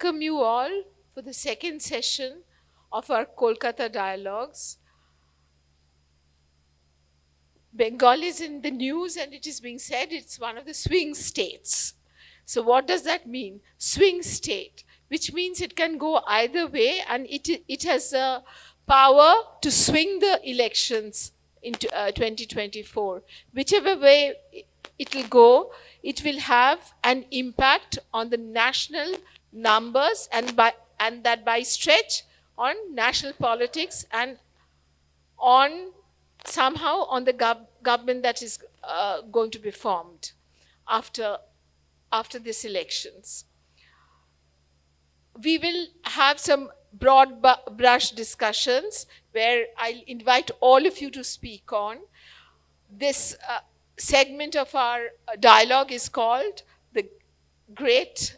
welcome you all for the second session of our Kolkata Dialogues. Bengal is in the news and it is being said it's one of the swing states. So, what does that mean? Swing state, which means it can go either way and it has the power to swing the elections into 2024. Whichever way it will go, it will have an impact on the national numbers and that by stretch on national politics and on somehow on the government that is going to be formed after these elections. We will have some broad brush discussions where I'll invite all of you to speak on. This segment of our dialogue is called the Great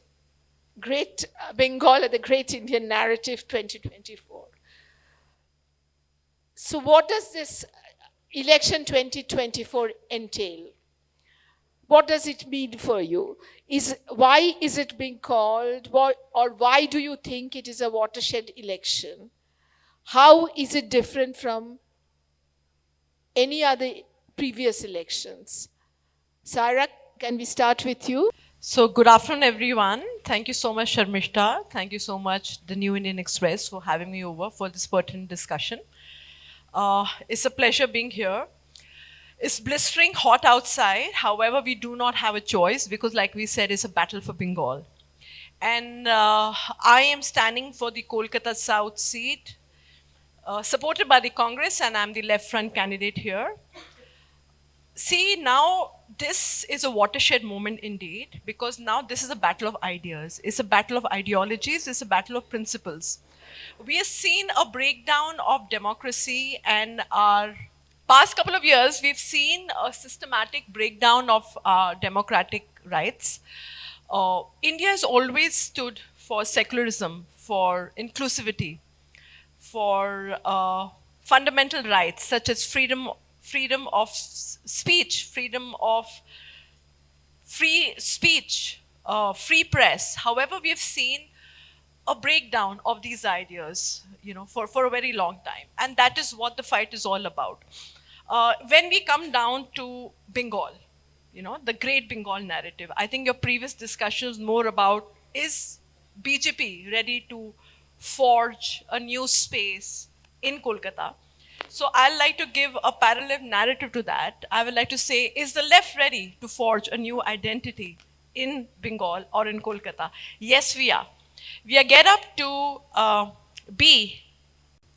Bengal, or the Great Indian Narrative 2024. So what does this election 2024 entail? What does it mean for you? Why is it being called? Why do you think it is a watershed election? How is it different from any other previous elections? Sarah, can we start with you? So good afternoon, everyone. Thank you so much, Sharmishta. Thank you so much, the New Indian Express, for having me over for this pertinent discussion. It's a pleasure being here. It's blistering hot outside. However, we do not have a choice because, like we said, it's a battle for Bengal. And I am standing for the Kolkata South seat, supported by the Congress, and I'm the left front candidate here. See, now this is a watershed moment indeed, because now this is a battle of ideas. It's a battle of ideologies. It's a battle of principles. We have seen a breakdown of democracy, and our past couple of years, we've seen a systematic breakdown of democratic rights. India has always stood for secularism, for inclusivity, for fundamental rights such as freedom of speech, freedom of free speech, free press. However, we have seen a breakdown of these ideas, for a very long time. And that is what the fight is all about. When we come down to Bengal, the great Bengal narrative, I think your previous discussion was more about, is BJP ready to forge a new space in Kolkata? So I'd like to give a parallel narrative to that. I would like to say, is the left ready to forge a new identity in Bengal or in Kolkata? Yes, we are. We are get up to be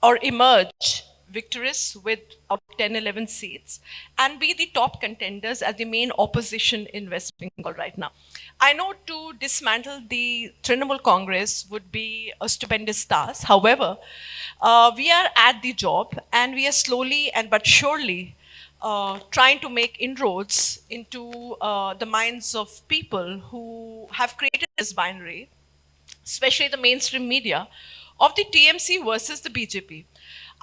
or emerge victorious with about 10, 11 seats and be the top contenders as the main opposition in West Bengal right now. I know to dismantle the Trinamool Congress would be a stupendous task. However, we are at the job and we are slowly and but surely trying to make inroads into the minds of people who have created this binary, especially the mainstream media, of the TMC versus the BJP.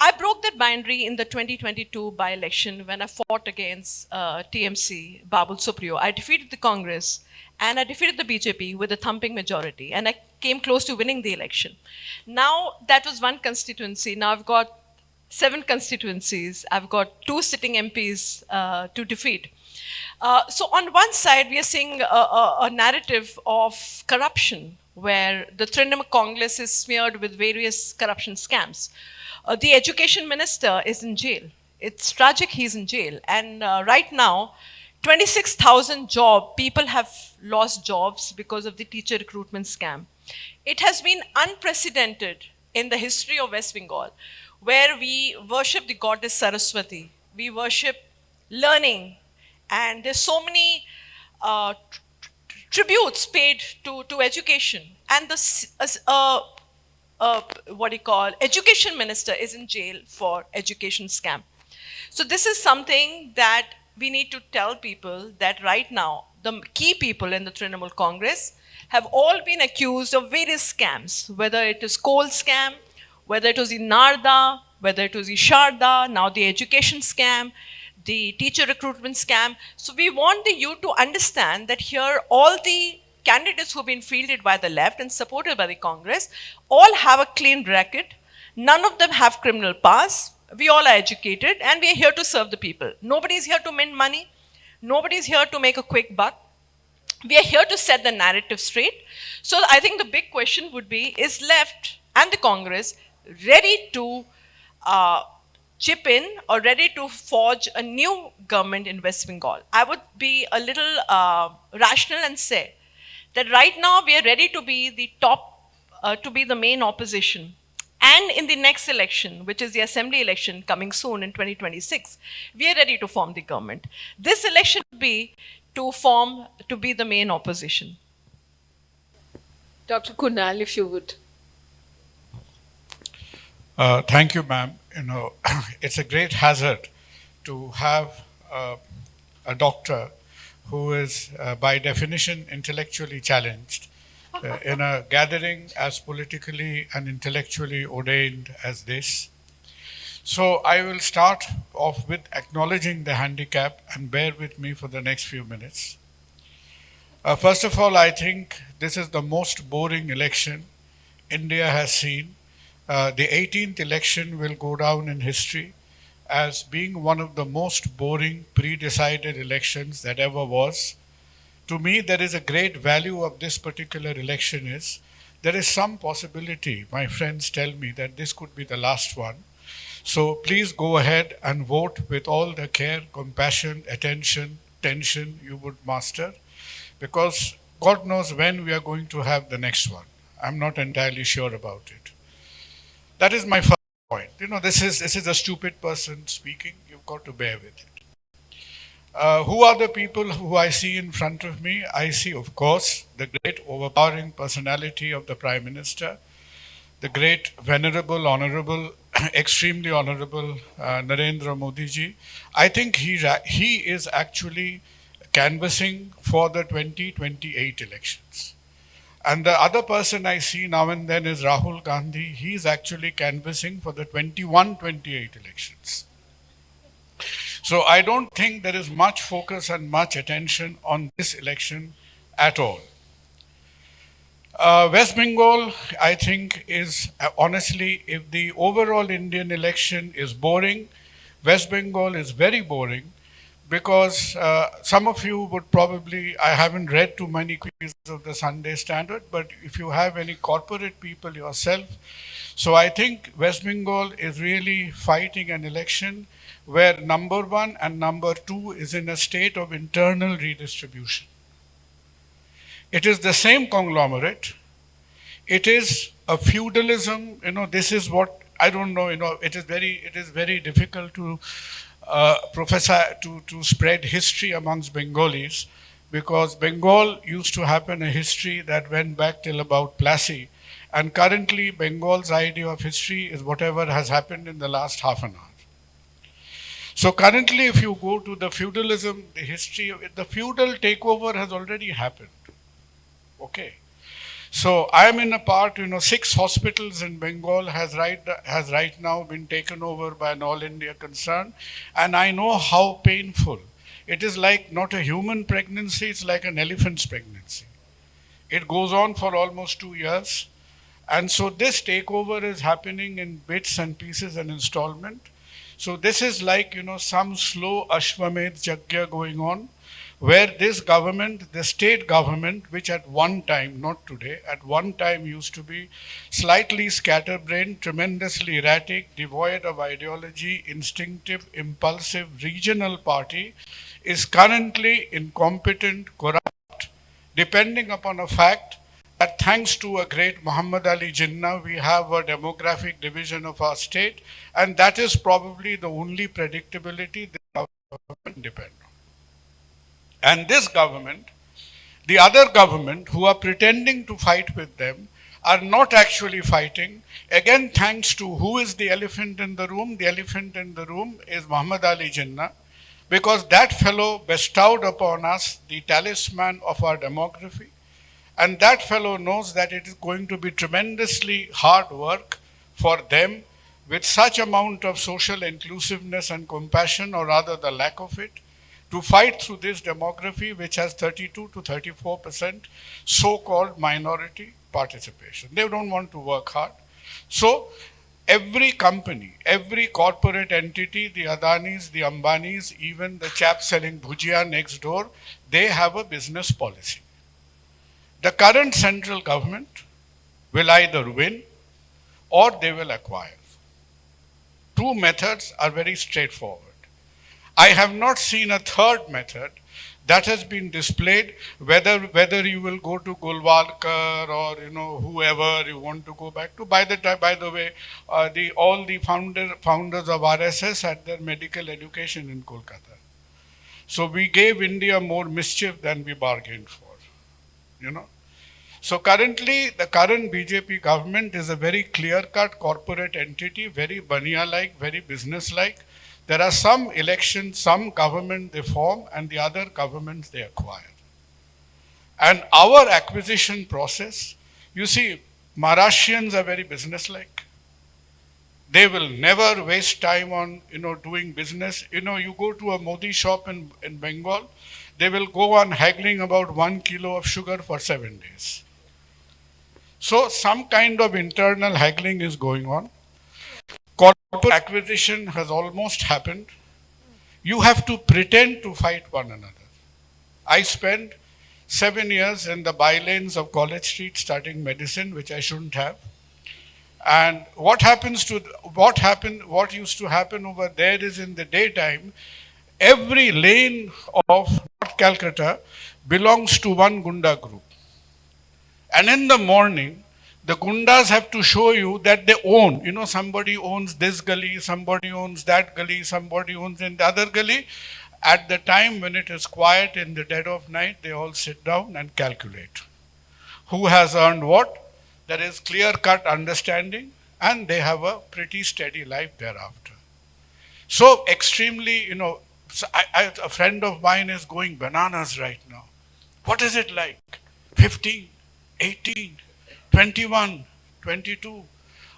I broke that binary in the 2022 by-election when I fought against TMC, Babul Supriyo. I defeated the Congress and I defeated the BJP with a thumping majority, and I came close to winning the election. Now, that was one constituency. Now I've got 7 constituencies. I've got 2 sitting MPs to defeat. So on one side, we are seeing a narrative of corruption, where the Trinamool Congress is smeared with various corruption scams. The education minister is in jail. It's tragic, he's in jail. And right now, 26,000 people have lost jobs because of the teacher recruitment scam. It has been unprecedented in the history of West Bengal, where we worship the goddess Saraswati. We worship learning. And there's so many tributes paid to education. And the education minister is in jail for education scam. So this is something that we need to tell people, that right now, the key people in the Trinamool Congress have all been accused of various scams, whether it is coal scam, whether it was the Narda, whether it was the Sharda, now the education scam, the teacher recruitment scam. So we want the youth to understand that here all the candidates who've been fielded by the left and supported by the Congress all have a clean record. None of them have criminal past. We all are educated and we are here to serve the people. Nobody is here to mint money. Nobody is here to make a quick buck. We are here to set the narrative straight. So I think the big question would be, is left and the Congress ready to uh, chip in or ready to forge a new government in West Bengal? I would be a little rational and say that right now we are ready to be the to be the main opposition. And in the next election, which is the assembly election coming soon in 2026, we are ready to form the government. This election would be to be the main opposition. Dr. Kunal, if you would. Thank you, ma'am. It's a great hazard to have a doctor who is, by definition, intellectually challenged in a gathering as politically and intellectually ordained as this. So I will start off with acknowledging the handicap and bear with me for the next few minutes. First of all, I think this is the most boring election India has seen. The 18th election will go down in history as being one of the most boring pre-decided elections that ever was. To me, there is a great value of this particular election is there is some possibility, my friends tell me, that this could be the last one. So please go ahead and vote with all the care, compassion, attention, tension you would master, because God knows when we are going to have the next one. I'm not entirely sure about it. That is my first point. This is a stupid person speaking. You've got to bear with it. Who are the people who I see in front of me? I see, of course, the great overpowering personality of the Prime Minister, the great, venerable, honorable, extremely honorable Narendra Modi ji. I think he is actually canvassing for the 2028 elections. And the other person I see now and then is Rahul Gandhi. He's actually canvassing for the 21-28 elections. So I don't think there is much focus and much attention on this election at all. West Bengal, I think, is honestly, if the overall Indian election is boring, West Bengal is very boring, because some of you would probably, I haven't read too many copies of the Sunday Standard, but if you have any corporate people yourself, so I think West Bengal is really fighting an election where number one and number two is in a state of internal redistribution. It is the same conglomerate. It is a feudalism. This is what, I don't know, it is very difficult to professor to spread history amongst Bengalis, because Bengal used to happen a history that went back till about Plassey, and currently Bengal's idea of history is whatever has happened in the last half an hour. So currently, if you go to the feudalism, the history of it, the feudal takeover has already happened. Okay. So I am in a part, 6 hospitals in Bengal has right now been taken over by an all India concern. And I know how painful. It is like not a human pregnancy, it's like an elephant's pregnancy. It goes on for almost 2 years. And so this takeover is happening in bits and pieces and installment. So this is like, some slow Ashwamedh Yajna going on, where this government, the state government, which at one time, not today, at one time used to be slightly scatterbrained, tremendously erratic, devoid of ideology, instinctive, impulsive regional party, is currently incompetent, corrupt, depending upon a fact that thanks to a great Muhammad Ali Jinnah, we have a demographic division of our state, and that is probably the only predictability this government depends on. And this government, the other government who are pretending to fight with them, are not actually fighting. Again, thanks to who is the elephant in the room? The elephant in the room is Muhammad Ali Jinnah, because that fellow bestowed upon us the talisman of our demography. And that fellow knows that it is going to be tremendously hard work for them with such amount of social inclusiveness and compassion, or rather the lack of it, to fight through this demography which has 32 to 34% so-called minority participation. They don't want to work hard. So every company, every corporate entity, the Adanis, the Ambanis, even the chap selling bhujia next door, they have a business policy. The current central government will either win or they will acquire. Two methods are very straightforward. I have not seen a third method that has been displayed, whether you will go to Gulwalkar or whoever you want to go back to. By the way, all the founders of RSS had their medical education in Kolkata. So we gave India more mischief than we bargained for. So currently, the current BJP government is a very clear-cut corporate entity, very Bania-like, very business-like. There are some elections, some government they form, and the other governments they acquire. And our acquisition process, you see, Maharashtrians are very business-like. They will never waste time on, doing business. You go to a Modi shop in Bengal, they will go on haggling about 1 kilo of sugar for 7 days. So some kind of internal haggling is going on. Corporate acquisition has almost happened. You have to pretend to fight one another. I spent 7 years in the bylanes of College Street studying medicine, which I shouldn't have. And what used to happen over there is in the daytime, every lane of North Calcutta belongs to one Gunda group. And in the morning, the Gundas have to show you that they own. Somebody owns this gully, somebody owns that gully, somebody owns in the other gully. At the time when it is quiet in the dead of night, they all sit down and calculate who has earned what. There is clear-cut understanding, and they have a pretty steady life thereafter. So extremely, a friend of mine is going bananas right now. What is it like? 15, 18, 21, 22.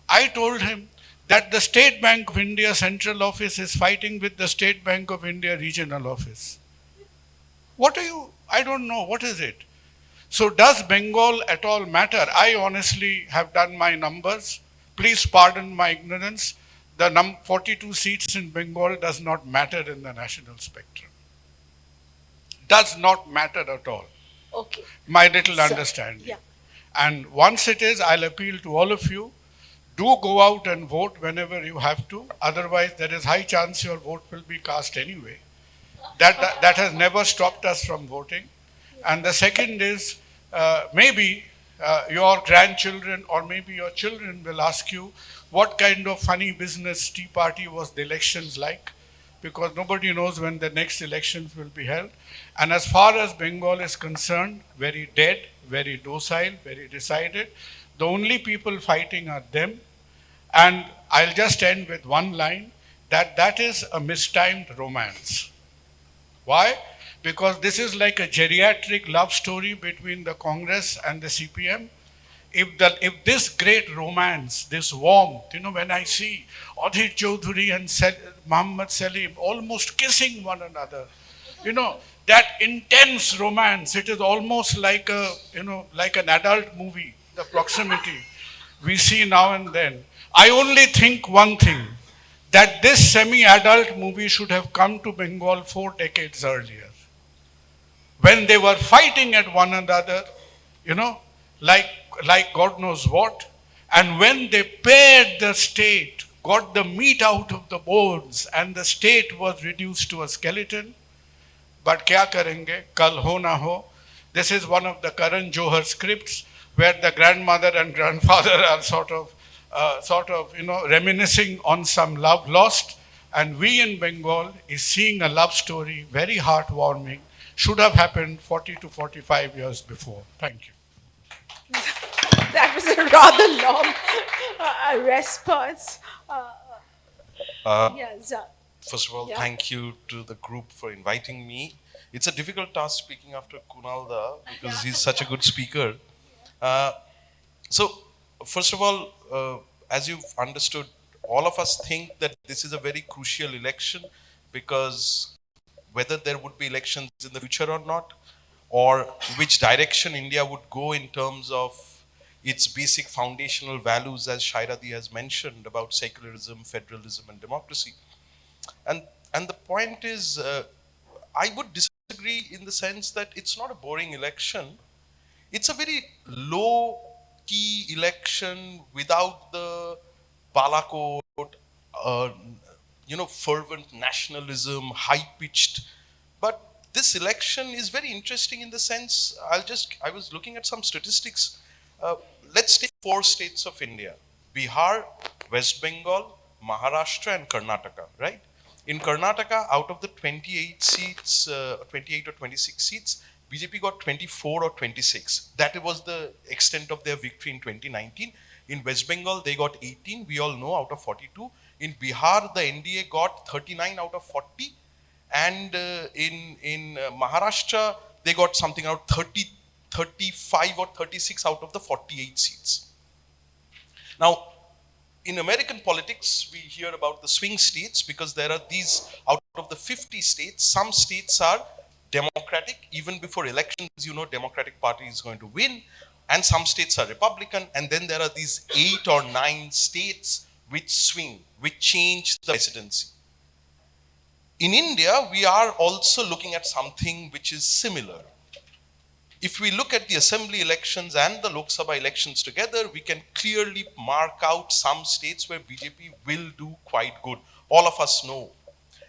I told him that the State Bank of India central office is fighting with the State Bank of India regional office. I don't know, what is it? So does Bengal at all matter? I honestly have done my numbers. Please pardon my ignorance. The 42 seats in Bengal does not matter in the national spectrum. Does not matter at all. Okay. My little understanding. Yeah. And once it is, I'll appeal to all of you, do go out and vote whenever you have to. Otherwise, there is high chance your vote will be cast anyway. That has never stopped us from voting. And the second is, maybe your grandchildren or maybe your children will ask you what kind of funny business Tea Party was the elections like, because nobody knows when the next elections will be held. And as far as Bengal is concerned, very dead, very docile, very decided. The only people fighting are them. And I'll just end with one line, that is a mistimed romance. Why? Because this is like a geriatric love story between the Congress and the CPM. If this great romance, this warmth, when I see Adhir Chaudhary and Muhammad Salim almost kissing one another, that intense romance, it is almost like like an adult movie, the proximity we see now and then. I only think one thing, that this semi-adult movie should have come to Bengal 4 decades earlier, when they were fighting at one another, like God knows what, and when they paired the state, got the meat out of the bones, and the state was reduced to a skeleton. But kya karenge, kal ho na ho. This is one of the Karan Johar scripts, where the grandmother and grandfather are sort of reminiscing on some love lost. And we in Bengal is seeing a love story, very heartwarming, should have happened 40 to 45 years before. Thank you. That was a rather long response. Yes. First of all, Yeah. thank you to the group for inviting me. It's a difficult task speaking after Kunalda because he's such a good speaker. So, first of all, as you've understood, all of us think that this is a very crucial election because whether there would be elections in the future or not, or which direction India would go in terms of its basic foundational values, as Shairadi has mentioned, about secularism, federalism, and democracy. And and the point is, I would disagree in the sense that it's not a boring election. It's a very low key election without the balakot, uh, fervent nationalism, high pitched. But this election is very interesting in the sense, I was looking at some statistics. Uh, let's take four states of India: Bihar, West Bengal, Maharashtra, and Karnataka, right? In Karnataka, out of the 28 seats, 28 or 26 seats, BJP got 24 or 26. That was the extent of their victory in 2019. In West Bengal, they got 18, we all know, out of 42. In Bihar, the NDA got 39 out of 40. And in Maharashtra, they got something around 30, 35 or 36 out of the 48 seats. Now, in American politics, we hear about the swing states because there are these, out of the 50 states, some states are Democratic. Even before elections, Democratic Party is going to win. And some states are Republican. And then there are these 8 or 9 states which swing, which change the presidency. In India, we are also looking at something which is similar. If we look at the assembly elections and the Lok Sabha elections together, we can clearly mark out some states where BJP will do quite good. All of us know.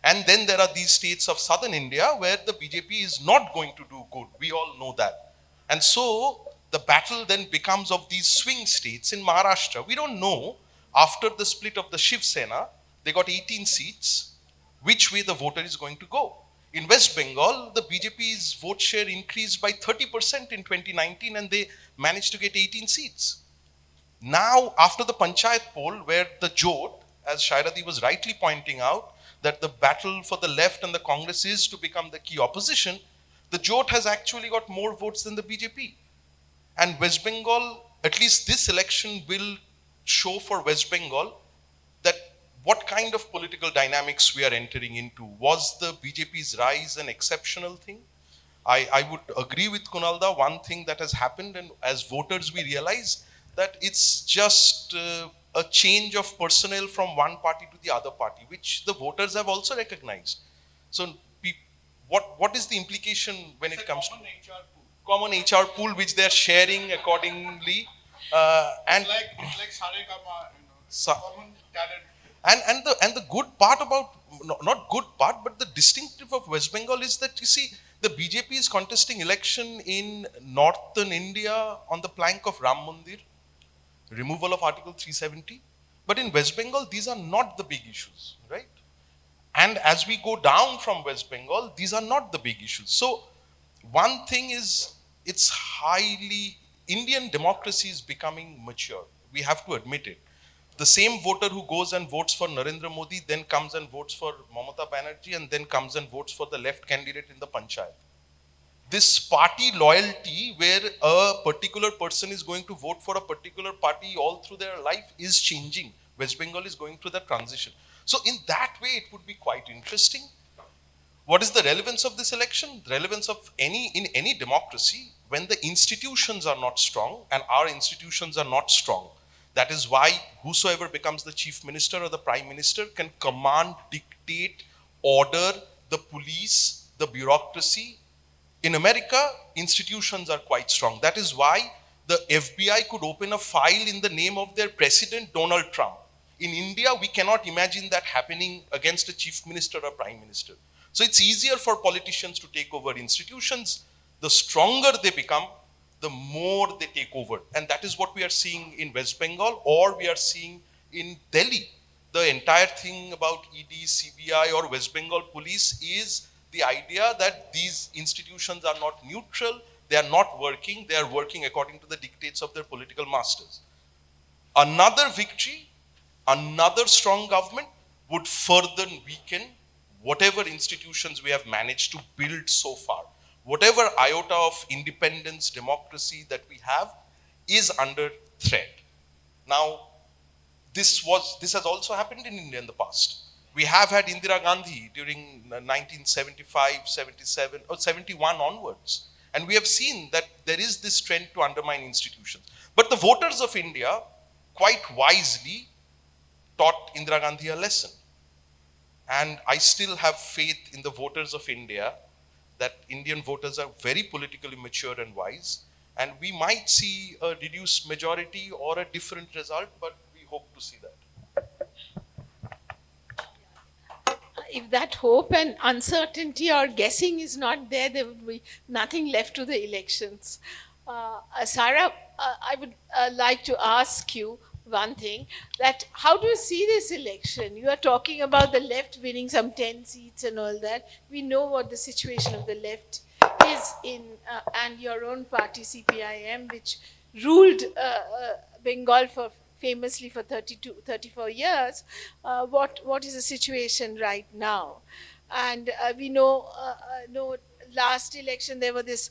And then there are these states of southern India where the BJP is not going to do good. We all know that. And so the battle then becomes of these swing states. In Maharashtra, we don't know, after the split of the Shiv Sena, they got 18 seats, which way the voter is going to go. In West Bengal, the BJP's vote share increased by 30% in 2019 and they managed to get 18 seats. Now, after the Panchayat poll, where the Jot, as Shairadi was rightly pointing out, that the battle for the left and the Congress is to become the key opposition, the Jot has actually got more votes than the BJP. And West Bengal, at least this election will show for West Bengal that what kind of political dynamics we are entering into. Was the BJP's rise an exceptional thing? I would agree with Kunalda. One thing that has happened, and as voters we realize that it's just a change of personnel from one party to the other party, which the voters have also recognized. So, what is the implication when it comes to common HR pool, which they are sharing accordingly? And It's like Saregama, common talent. And the good part about, not good part, but the distinctive of West Bengal is that, you see, the BJP is contesting election in northern India on the plank of Ram Mandir, removal of Article 370. But in West Bengal, these are not the big issues, right? And as we go down from West Bengal, these are not the big issues. So one thing is, it's highly, Indian democracy is becoming mature. We have to admit it. The same voter who goes and votes for Narendra Modi then comes and votes for Mamata Banerjee and then comes and votes for the left candidate in the Panchayat. This party loyalty, where a particular person is going to vote for a particular party all through their life, is changing. West Bengal is going through that transition. So in that way, it would be quite interesting. What is the relevance of this election? The relevance of in any democracy, when the institutions are not strong, and our institutions are not strong, that is why whosoever becomes the chief minister or the prime minister can command, dictate, order the police, the bureaucracy. In America, institutions are quite strong. That is why the FBI could open a file in the name of their president, Donald Trump. In India, we cannot imagine that happening against a chief minister or prime minister. So it's easier for politicians to take over institutions. The stronger they become, the more they take over. And that is what we are seeing in West Bengal, or we are seeing in Delhi. The entire thing about ED, CBI, or West Bengal police is the idea that these institutions are not neutral, they are not working, they are working according to the dictates of their political masters. Another victory, another strong government would further weaken whatever institutions we have managed to build so far. Whatever iota of independence, democracy that we have is under threat. Now, this has also happened in India in the past. We have had Indira Gandhi during 1975, 77, or 71 onwards. And we have seen that there is this trend to undermine institutions. But the voters of India quite wisely taught Indira Gandhi a lesson. And I still have faith in the voters of India that Indian voters are very politically mature and wise. And we might see a reduced majority or a different result, but we hope to see that. If that hope and uncertainty or guessing is not there, there would be nothing left to the elections. Sarah, I would like to ask you one thing, that how do you see this election? You are talking about the left winning some 10 seats and all that. We know what the situation of the left is and your own party, CPIM, which ruled Bengal famously for 34 years. What is the situation right now? And we know, last election there was this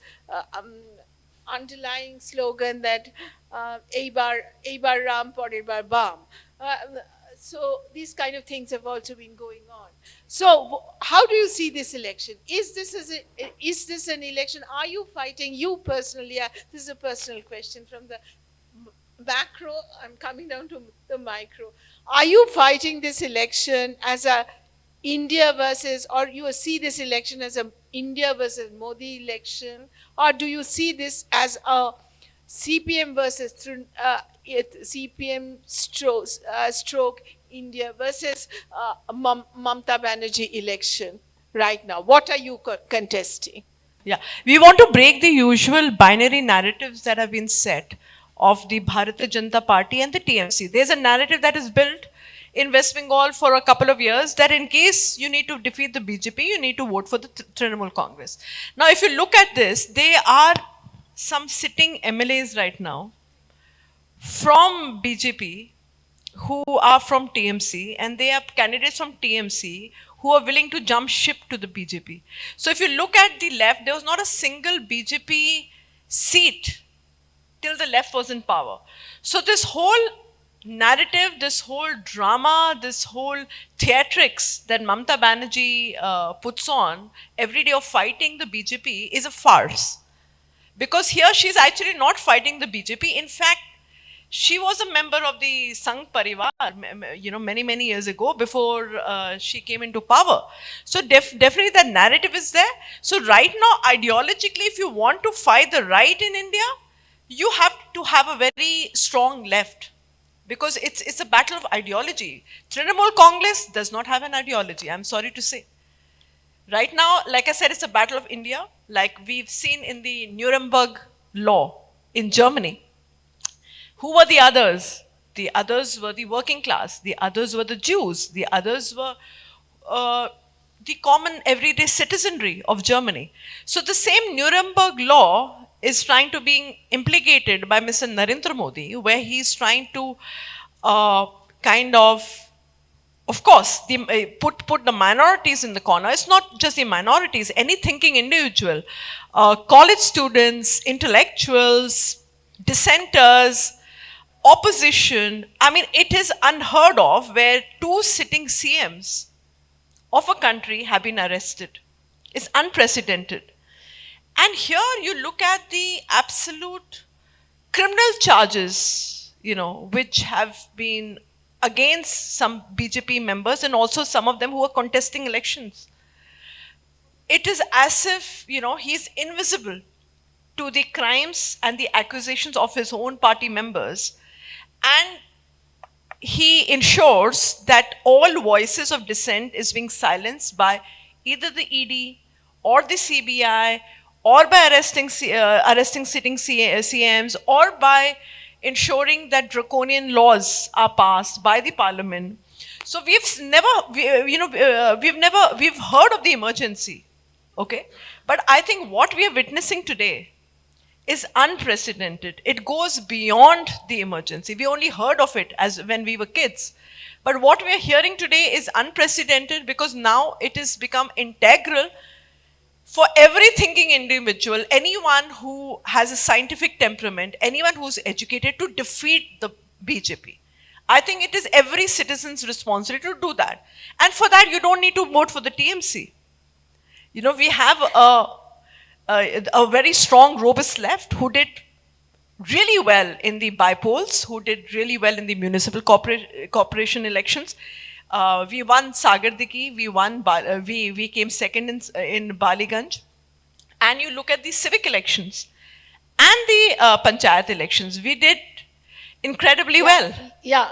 underlying slogan that Eibar Ram por Eibar Bam. So these kind of things have also been going on. So how do you see this election? Is this an election? Are you fighting, you personally? This is a personal question from the macro. I'm coming down to the micro. Are you fighting this election as a India versus, or you see this election as a India versus Modi election, or do you see this as a CPM versus CPM stroke India versus Mamta Banerjee election right now? What are you contesting? Yeah, we want to break the usual binary narratives that have been set of the Bharatiya Janata Party and the TMC. There's a narrative that is built in West Bengal for a couple of years that in case you need to defeat the BJP, you need to vote for the Trinamool Congress. Now, if you look at this, there are some sitting MLAs right now from BJP who are from TMC, and they are candidates from TMC who are willing to jump ship to the BJP. So if you look at the left, there was not a single BJP seat till the left was in power. So this whole narrative, this whole drama, this whole theatrics that Mamta Banerjee puts on every day of fighting the BJP is a farce. Because here she's actually not fighting the BJP. In fact, she was a member of the Sangh Parivar, many years ago before she came into power. So definitely that narrative is there. So right now, ideologically, if you want to fight the right in India, you have to have a very strong left. Because it's a battle of ideology. Trinamool Congress does not have an ideology, I'm sorry to say. Right now, like I said, it's a battle of India, like we've seen in the Nuremberg law in Germany. Who were the others? The others were the working class. The others were the Jews. The others were the common everyday citizenry of Germany. So the same Nuremberg law is trying to be implicated by Mr. Narendra Modi, where he's trying to of course, put the minorities in the corner. It's not just the minorities, any thinking individual, college students, intellectuals, dissenters, opposition. I mean, it is unheard of where two sitting CMs of a country have been arrested. It's unprecedented. And here you look at the absolute criminal charges, which have been against some BJP members and also some of them who are contesting elections. It is as if, he's invisible to the crimes and the accusations of his own party members. And he ensures that all voices of dissent is being silenced by either the ED or the CBI or by arresting sitting CMs or by ensuring that draconian laws are passed by the parliament. So we've heard of the emergency, okay? But I think what we are witnessing today is unprecedented. It goes beyond the emergency. We only heard of it as when we were kids. But what we are hearing today is unprecedented because now it has become integral for every thinking individual, anyone who has a scientific temperament, anyone who's educated to defeat the BJP. I think it is every citizen's responsibility to do that. And for that, you don't need to vote for the TMC. We have a very strong, robust left who did really well in the bypolls, who did really well in the municipal corporation elections. We won Sagardiki, we came second in Baliganj. And you look at the civic elections and the panchayat elections, we did incredibly well. Yeah,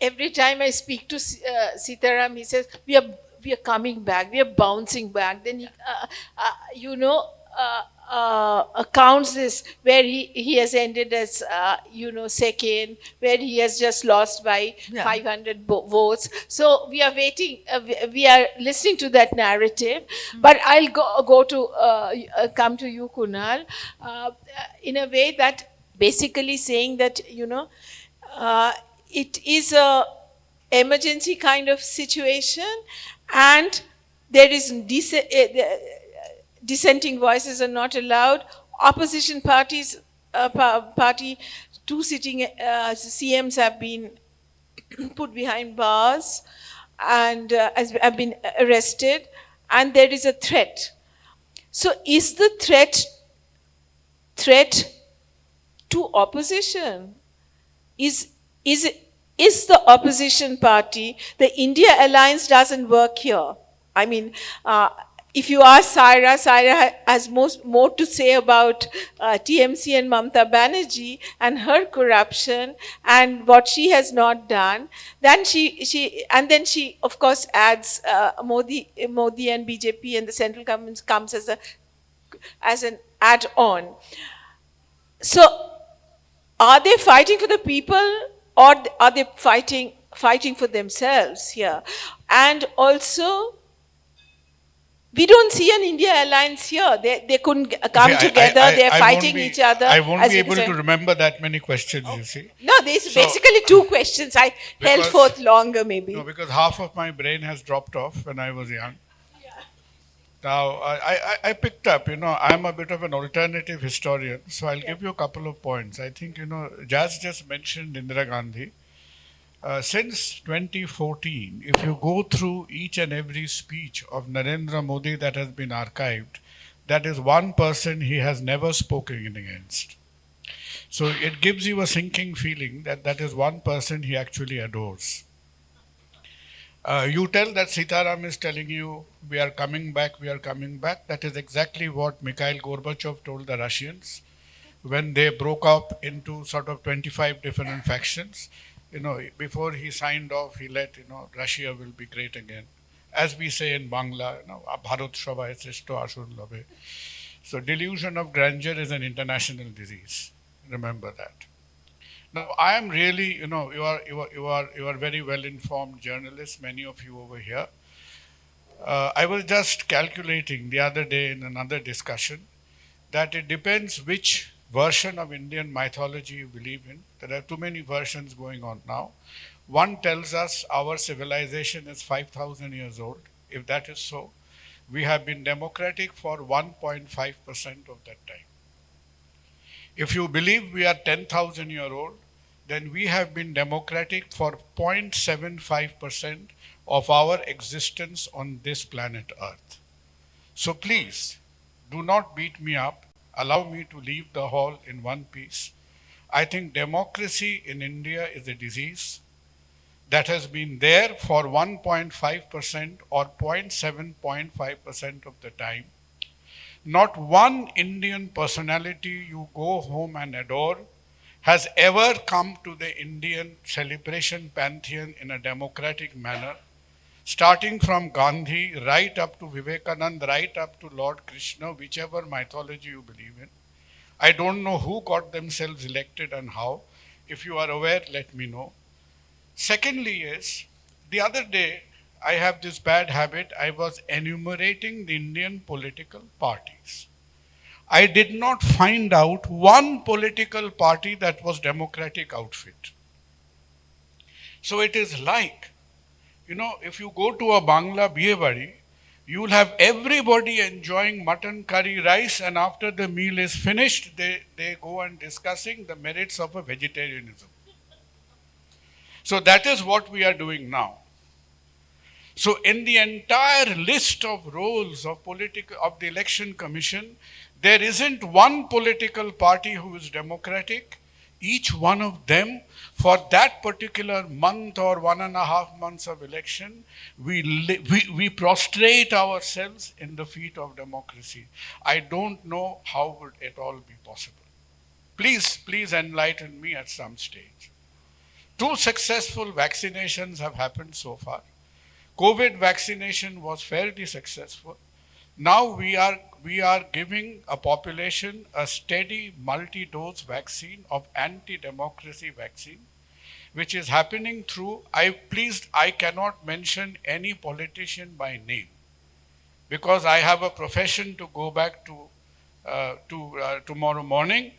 every time I speak to Sitaram, he says we are coming back, we are bouncing back. Then he, accounts this where he has ended as second, where he has just lost by Yeah. 500 votes. So we are waiting, we are listening to that narrative. But I'll go to come to you, Kunal, in a way that basically saying that it is a emergency kind of situation, and there is dissenting voices are not allowed. Opposition parties, party, two sitting CMs have been put behind bars and have been arrested, and there is a threat. So is the threat to opposition? Is the opposition party, the India alliance doesn't work here. I mean, if you ask Saira has more to say about TMC and Mamta Banerjee and her corruption and what she has not done. Then then she of course adds Modi and BJP and the central government comes as an add-on. So are they fighting for the people, or are they fighting for themselves here? And also, we don't see an India alliance here. They couldn't come together. They're fighting each other. I won't as be you able say. to remember that many questions, you see. No, there's So- basically two questions. I held Because- forth longer, maybe. No, because half of my brain has dropped off when I was young. Now, I picked up, I'm a bit of an alternative historian, so I'll give you a couple of points. I think, Jazz just mentioned Indira Gandhi. Since 2014, if you go through each and every speech of Narendra Modi that has been archived, that is one person he has never spoken against. So it gives you a sinking feeling that that is one person he actually adores. You tell that Sitaram is telling you, we are coming back, we are coming back. That is exactly what Mikhail Gorbachev told the Russians when they broke up into sort of 25 different factions. Before he signed off, he let, Russia will be great again. As we say in Bangla, Bharat Shobai Srishto Ashur Lobe. So delusion of grandeur is an international disease. Remember that. Now, I am really, you are very well informed journalists, many of you over here. I was just calculating the other day in another discussion that it depends which version of Indian mythology you believe in. There are too many versions going on now. One tells us our civilization is 5,000 years old. If that is so, we have been democratic for 1.5% of that time. If you believe we are 10,000 year old, then we have been democratic for 0.75% of our existence on this planet Earth. So please, do not beat me up. Allow me to leave the hall in one piece. I think democracy in India is a disease that has been there for 1.5% or 0.5% of the time. Not one Indian personality you go home and adore has ever come to the Indian celebration pantheon in a democratic manner, starting from Gandhi, right up to Vivekananda, right up to Lord Krishna, whichever mythology you believe in. I don't know who got themselves elected and how. If you are aware, let me know. Secondly is, the other day, I have this bad habit. I was enumerating the Indian political parties. I did not find out one political party that was democratic outfit. So it is like, if you go to a Bangla biye badi, you will have everybody enjoying mutton curry rice, and after the meal is finished, they go and discussing the merits of a vegetarianism. So that is what we are doing now. So in the entire list of roles of the election commission, there isn't one political party who is democratic. Each one of them, for that particular month or 1.5 months of election, we prostrate ourselves in the feet of democracy. I don't know how would it all be possible. Please enlighten me at some stage. Two successful vaccinations have happened so far. COVID vaccination was fairly successful. Now we are giving a population a steady multi-dose vaccine of anti-democracy vaccine, which is happening through. I cannot mention any politician by name because I have a profession to go back to tomorrow morning,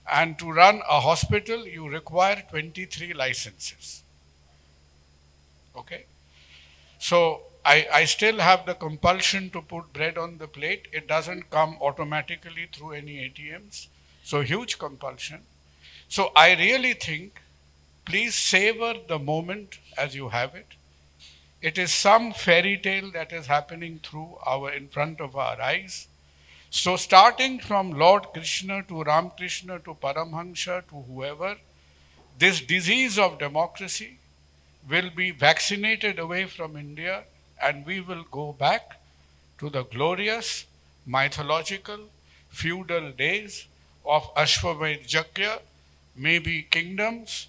and to run a hospital you require 23 licenses. Okay. So I still have the compulsion to put bread on the plate. It doesn't come automatically through any ATMs. So huge compulsion. So I really think, please savor the moment as you have it. It is some fairy tale that is happening in front of our eyes. So starting from Lord Krishna to Ram Krishna to Paramhansa to whoever, this disease of democracy will be vaccinated away from India, and we will go back to the glorious mythological feudal days of Ashwamedh Yajna, maybe kingdoms.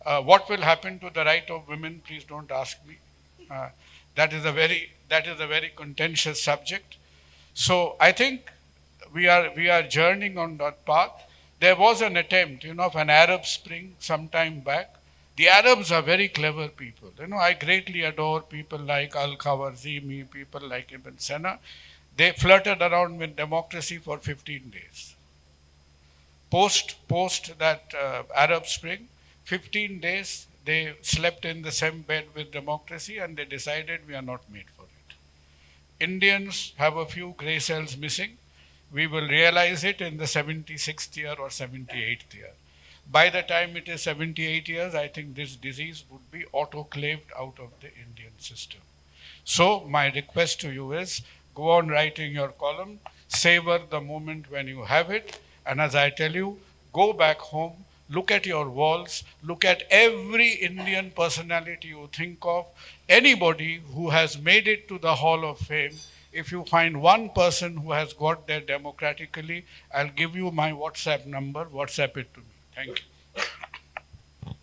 What will happen to the right of women? Please don't ask me. Uh, that is a very contentious subject. So I think we are journeying on that path. There was an attempt, of an Arab Spring some time back. The Arabs are very clever people. I greatly adore people like Al-Khawarizmi, people like Ibn Sina. They flirted around with democracy for 15 days. Post that Arab Spring, 15 days they slept in the same bed with democracy, and they decided we are not made for it. Indians have a few gray cells missing. We will realize it in the 76th year or 78th year. By the time it is 78 years, I think this disease would be autoclaved out of the Indian system. So my request to you is, go on writing your column, savor the moment when you have it, and as I tell you, go back home, look at your walls, look at every Indian personality you think of, anybody who has made it to the Hall of Fame. If you find one person who has got there democratically, I'll give you my WhatsApp number, WhatsApp it to me. Thank you.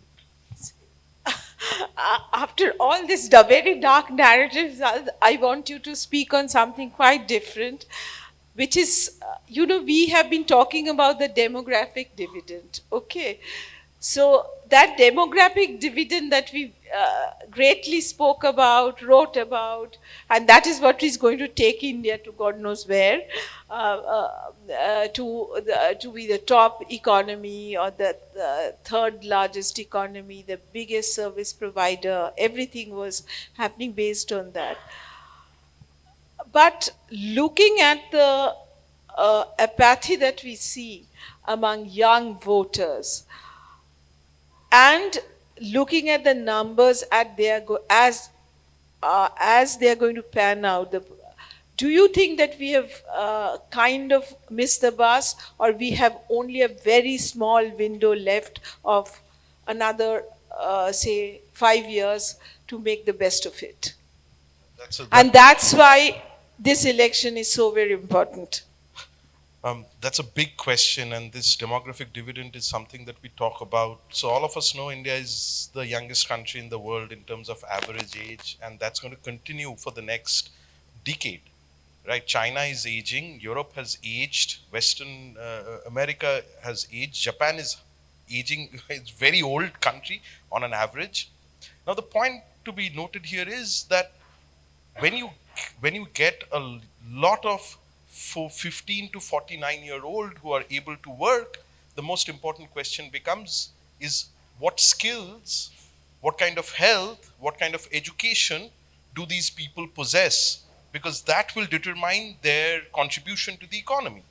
After all this very dark narratives, I want you to speak on something quite different, which is, we have been talking about the demographic dividend. Okay. So that demographic dividend that we greatly spoke about, wrote about, and that is what is going to take India to God knows where, to be the top economy or the third largest economy, the biggest service provider. Everything was happening based on that. But looking at the apathy that we see among young voters, and looking at the numbers as they are going to pan out, do you think that we have kind of missed the bus, or we have only a very small window left of another, say, 5 years to make the best of it? And that's why this election is so very important. That's a big question, and this demographic dividend is something that we talk about. So all of us know India is the youngest country in the world in terms of average age, and that's going to continue for the next decade, right? China is aging, Europe has aged, Western America has aged, Japan is aging, it's a very old country on an average. Now the point to be noted here is that when you get a lot of 15 to 49-year-old who are able to work, the most important question becomes is what skills, what kind of health, what kind of education do these people possess? Because that will determine their contribution to the economy.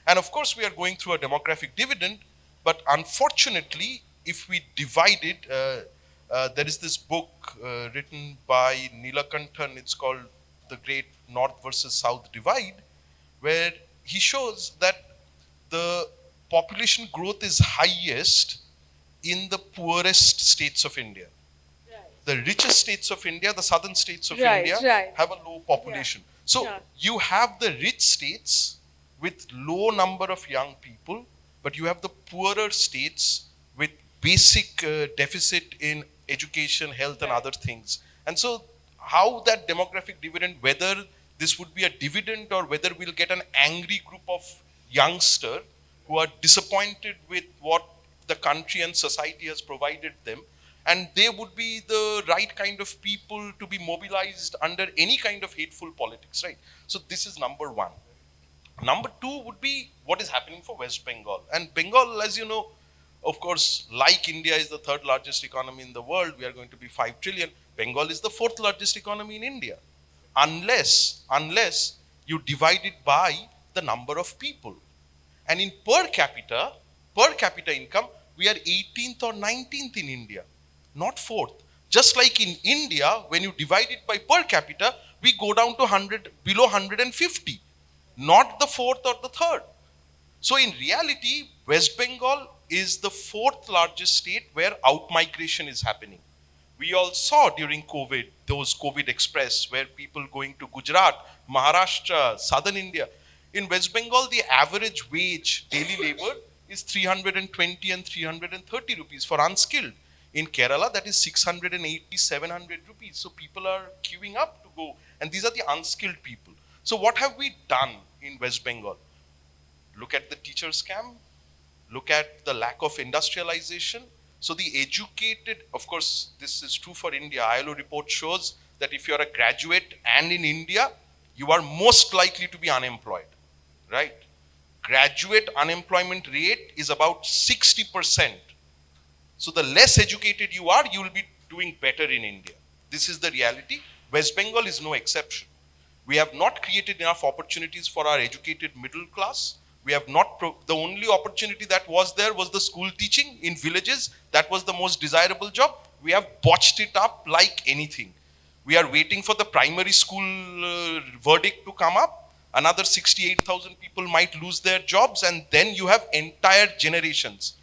And of course, we are going through a demographic dividend, but unfortunately, if we divide it, There is this book written by Nilakanthan. It's called The Great North versus South Divide, where he shows that the population growth is highest in the poorest states of India. The richest states of India, the southern states of Right, India, right. have a low population. So Yeah. you have the rich states with low number of young people, but you have the poorer states with basic deficit in education, health, and other things. And so, how that demographic dividend, whether this would be a dividend or whether we'll get an angry group of youngster who are disappointed with what the country and society has provided them, and they would be the right kind of people to be mobilized under any kind of hateful politics, right? So this is number one. Number two would be what is happening for West Bengal. And Bengal, as you know, of course, like India is the third largest economy in the world, we are going to be 5 trillion. Bengal is the fourth largest economy in India. Unless you divide it by the number of people. And in per capita income, we are 18th or 19th in India, not fourth. Just like in India, when you divide it by per capita, we go down to 100, below 150, not the fourth or the third. So in reality, West Bengal is the fourth largest state where outmigration is happening. We all saw during COVID, those COVID Express, where people going to Gujarat, Maharashtra, Southern India. In West Bengal, the average wage, daily labor, is 320 and 330 rupees for unskilled. In Kerala, that is 680, 700 rupees. So people are queuing up to go. And these are the unskilled people. So what have we done in West Bengal? Look at the teacher scam. Look at the lack of industrialization. So the educated, of course, this is true for India. ILO report shows that if you're a graduate and in India, you are most likely to be unemployed, right? Graduate unemployment rate is about 60%. So the less educated you are, you will be doing better in India. This is the reality. West Bengal is no exception. We have not created enough opportunities for our educated middle class. We have not, the only opportunity that was there was the school teaching in villages. That was the most desirable job. We have botched it up like anything. We are waiting for the primary school verdict to come up. Another 68,000 people might lose their jobs, and then you have entire generations.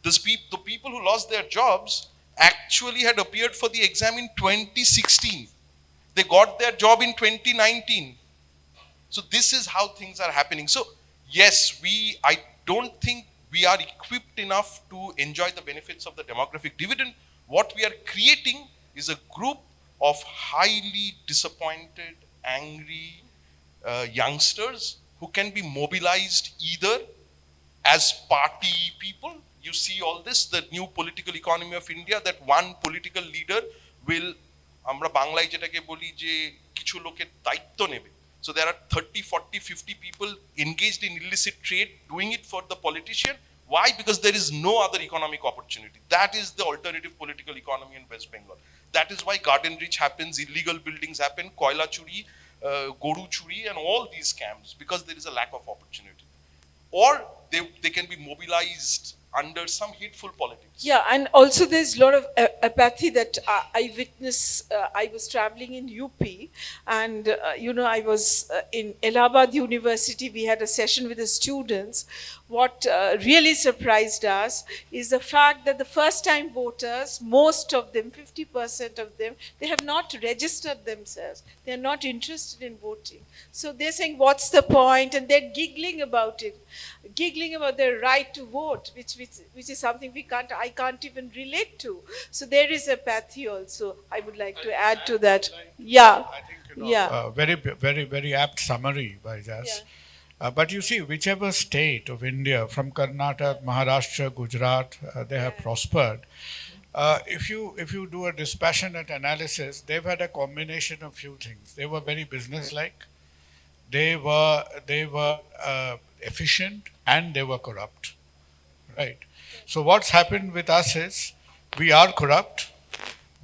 The people who lost their jobs actually had appeared for the exam in 2016. They got their job in 2019. So this is how things are happening. So yes, I don't think we are equipped enough to enjoy the benefits of the demographic dividend. What we are creating is a group of highly disappointed, angry youngsters who can be mobilized either as party people. You see all this, the new political economy of India, that one political leader will, আমরা বাংলায় যেটাকে বলি যে কিছু লোকের দায়িত্ব নেবে. So there are 30, 40, 50 people engaged in illicit trade doing it for the politician. Why? Because there is no other economic opportunity. That is the alternative political economy in West Bengal. That is why garden reach happens, illegal buildings happen, koila churi, goru churi, and all these scams, because there is a lack of opportunity. Or they can be mobilized under some hateful politics. Yeah, and also there's a lot of apathy that I witness. I was traveling in UP, and I was in Allahabad University. We had a session with the students. What really surprised us is the fact that the first-time voters, most of them, 50% of them, they have not registered themselves. They are not interested in voting. So they're saying, "What's the point?" And they're giggling about it, giggling about their right to vote, which is something I can't even relate to. So there is apathy also. I would like to add to that. Yeah. I think, Yeah. very, very, very apt summary by Jas. Yeah. But you see, whichever state of India, from Karnataka, Maharashtra, Gujarat, they have prospered. If you do a dispassionate analysis, they've had a combination of few things. They were very businesslike. They were efficient, and they were corrupt. Right. So what's happened with us is we are corrupt,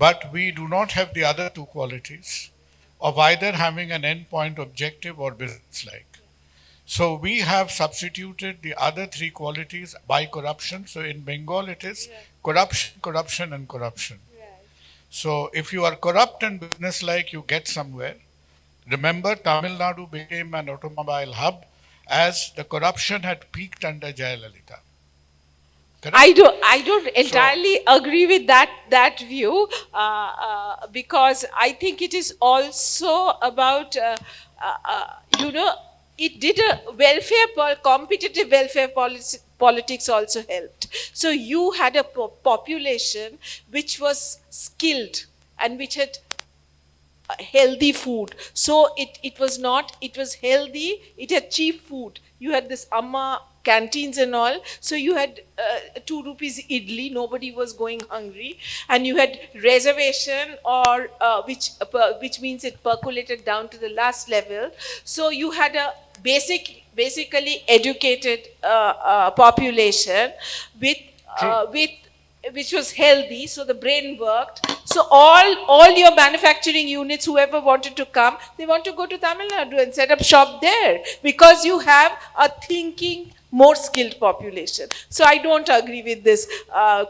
but we do not have the other two qualities of either having an endpoint objective or business-like. So we have substituted the other three qualities by corruption. So in Bengal it is corruption, corruption, and corruption. So if you are corrupt and businesslike, you get somewhere. Remember, Tamil Nadu became an automobile hub as the corruption had peaked under Jayalalitha. Correct? I don't So, entirely agree with that view, because I think it is also about you know, it did a competitive welfare policy, politics also helped. So you had a population which was skilled and which had healthy food. So it was not, it was healthy, it had cheap food. You had this amma canteens and all. So you had 2 rupees idli, nobody was going hungry. And you had reservation, or which means it percolated down to the last level. So you had a basically educated population with true. with which was healthy, so the brain worked. So all your manufacturing units, whoever wanted to come, they want to go to Tamil Nadu and set up shop there, because you have a thinking, more skilled population. So I don't agree with this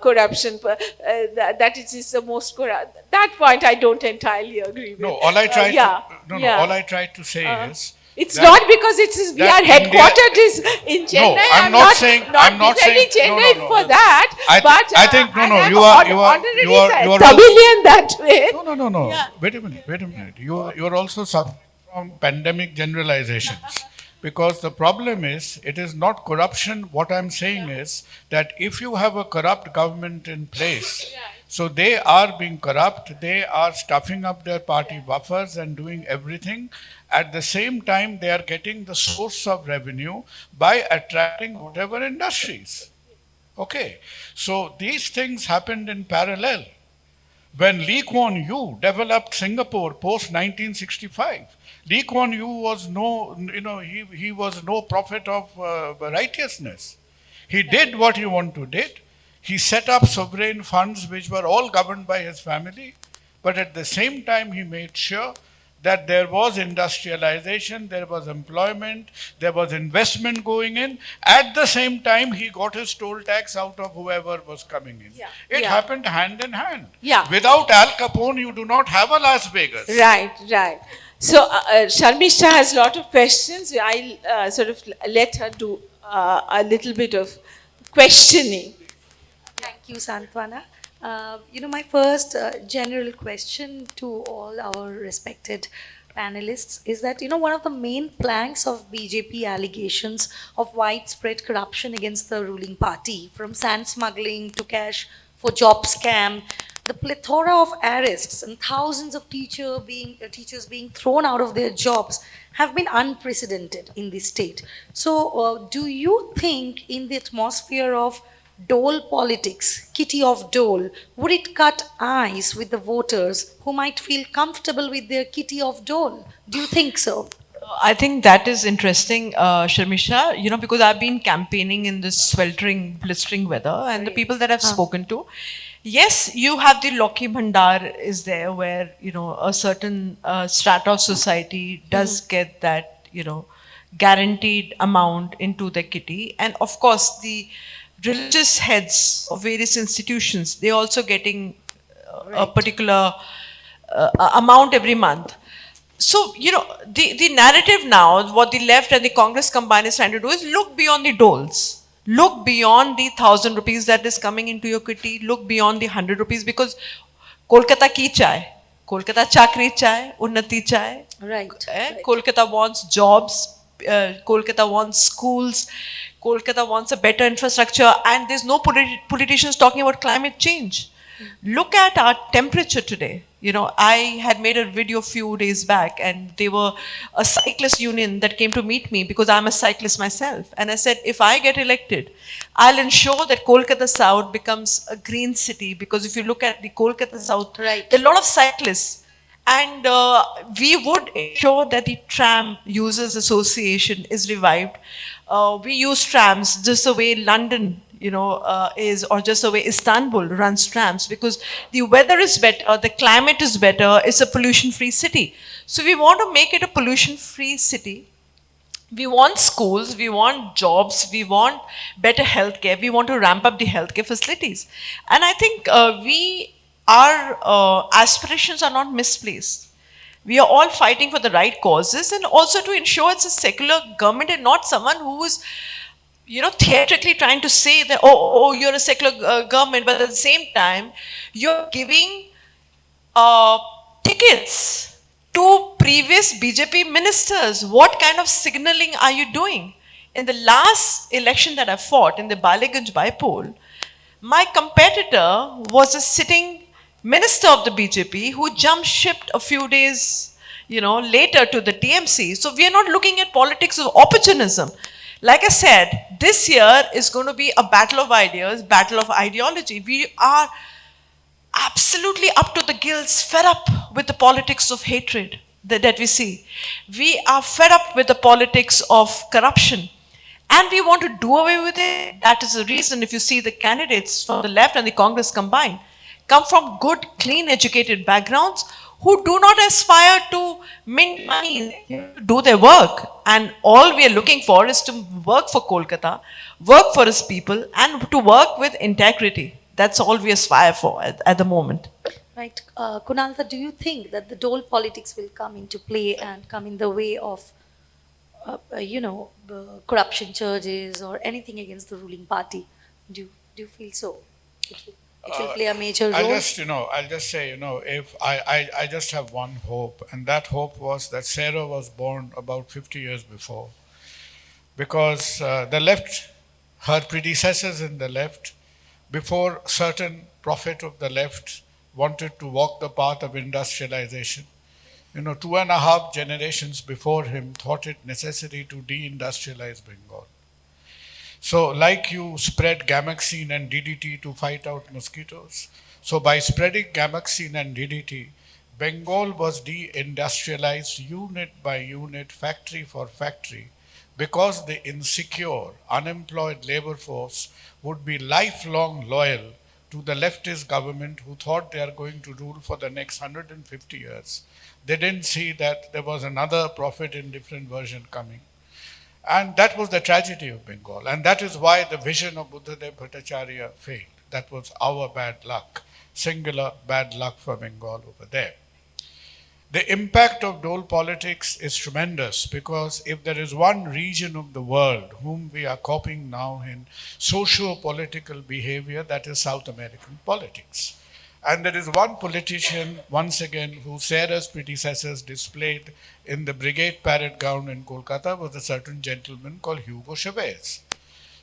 corruption, that it is the most corrupt. That point I don't entirely agree with. No, all I tried Yeah, to no, no, yeah. all I tried to say is It's that, not because we that are headquartered is in Chennai. No, I'm not saying. I'm not defending saying. No, Chennai no, no. for that. But I think no, I no. am You are. You are. honorary You are. You are. Tamilian that way. No, no, no, no. Yeah. Wait a minute. Wait a minute. You are also suffering from pandemic generalizations. Because the problem is, it is not corruption. What I'm saying is that if you have a corrupt government in place, so they are being corrupt, they are stuffing up their party buffers and doing everything. At the same time, they are getting the source of revenue by attracting whatever industries. Okay, so these things happened in parallel. When Lee Kuan Yew developed Singapore post 1965, Lee Kuan Yew was he was no prophet of righteousness. He did what he wanted to did. He set up sovereign funds which were all governed by his family, but at the same time he made sure that there was industrialization, there was employment, there was investment going in. At the same time, he got his toll tax out of whoever was coming in. Yeah. It Yeah. happened hand in hand. Yeah. Without Al Capone, you do not have a Las Vegas. Right, right. So Sharmisha has a lot of questions. I'll sort of let her do a little bit of questioning. Thank you, Santwana. My first general question to all our respected panelists is that, one of the main planks of BJP allegations of widespread corruption against the ruling party, from sand smuggling to cash for job scam, the plethora of arrests and thousands of teachers being thrown out of their jobs have been unprecedented in this state. So, do you think, in the atmosphere of dole politics, kitty of dole, would it cut eyes with the voters who might feel comfortable with their kitty of dole? Do you think so? I think that is interesting, Sharmisha, because I've been campaigning in this sweltering, blistering weather, and the people that I've spoken to, yes, you have the Loki Bhandar is there where, a certain strata of society does get that, guaranteed amount into the kitty. And of course, the religious heads of various institutions, they're also getting a particular amount every month. So, the narrative now, what the left and the Congress combined is trying to do is look beyond the doles. Look beyond the 1,000 rupees that is coming into your kitty. Look beyond the 100 rupees, because Kolkata ki chai, Kolkata chakri chai, unnati chai. Right. Right. Kolkata wants jobs, Kolkata wants schools, Kolkata wants a better infrastructure, and there's no politicians talking about climate change. Look at our temperature today. I had made a video a few days back, and they were a cyclist union that came to meet me because I'm a cyclist myself. And I said, if I get elected, I'll ensure that Kolkata South becomes a green city, because if you look at the Kolkata South, Right. there are a lot of cyclists. And we would ensure that the Tram Users Association is revived. We use trams just the way London, is, or just the way Istanbul runs trams, because the weather is better, the climate is better, it's a pollution-free city. So we want to make it a pollution-free city. We want schools, we want jobs, we want better healthcare, we want to ramp up the healthcare facilities. And I think we our aspirations are not misplaced. We are all fighting for the right causes, and also to ensure it's a secular government and not someone who is, theatrically trying to say that, you're a secular government, but at the same time, you're giving uh, tickets to previous BJP ministers. What kind of signaling are you doing? In the last election that I fought in the Baliganj bypoll, my competitor was a sitting minister of the BJP who jumped ship a few days, later to the TMC. So we are not looking at politics of opportunism. Like I said, this year is going to be a battle of ideas, battle of ideology. We are absolutely up to the gills, fed up with the politics of hatred that we see. We are fed up with the politics of corruption. And we want to do away with it. That is the reason, if you see the candidates from the left and the Congress combined, come from good, clean, educated backgrounds who do not aspire to mint money, do their work. And all we are looking for is to work for Kolkata, work for its people, and to work with integrity. That's all we aspire for at the moment. Right. Kunaltha, do you think that the dole politics will come into play and come in the way of, corruption charges or anything against the ruling party? Do you feel so? It will play a major role. I'll just say, if I just have one hope, and that hope was that Sarah was born about 50 years before. Because the left, her predecessors in the left, before certain prophet of the left wanted to walk the path of industrialization, 2.5 generations before him thought it necessary to deindustrialize Bengal. So, like you spread Gamaxine and DDT to fight out mosquitoes, so by spreading Gamaxine and DDT, Bengal was deindustrialized unit by unit, factory for factory, because the insecure, unemployed labor force would be lifelong loyal to the leftist government who thought they are going to rule for the next 150 years. They didn't see that there was another prophet in different version coming. And that was the tragedy of Bengal. And that is why the vision of Buddhadev Bhattacharya failed. That was our bad luck, singular bad luck for Bengal over there. The impact of dole politics is tremendous, because if there is one region of the world whom we are copying now in socio-political behavior, that is South American politics. And there is one politician, once again, who Sarah's predecessors displayed in the brigade parade ground in Kolkata, was a certain gentleman called Hugo Chavez.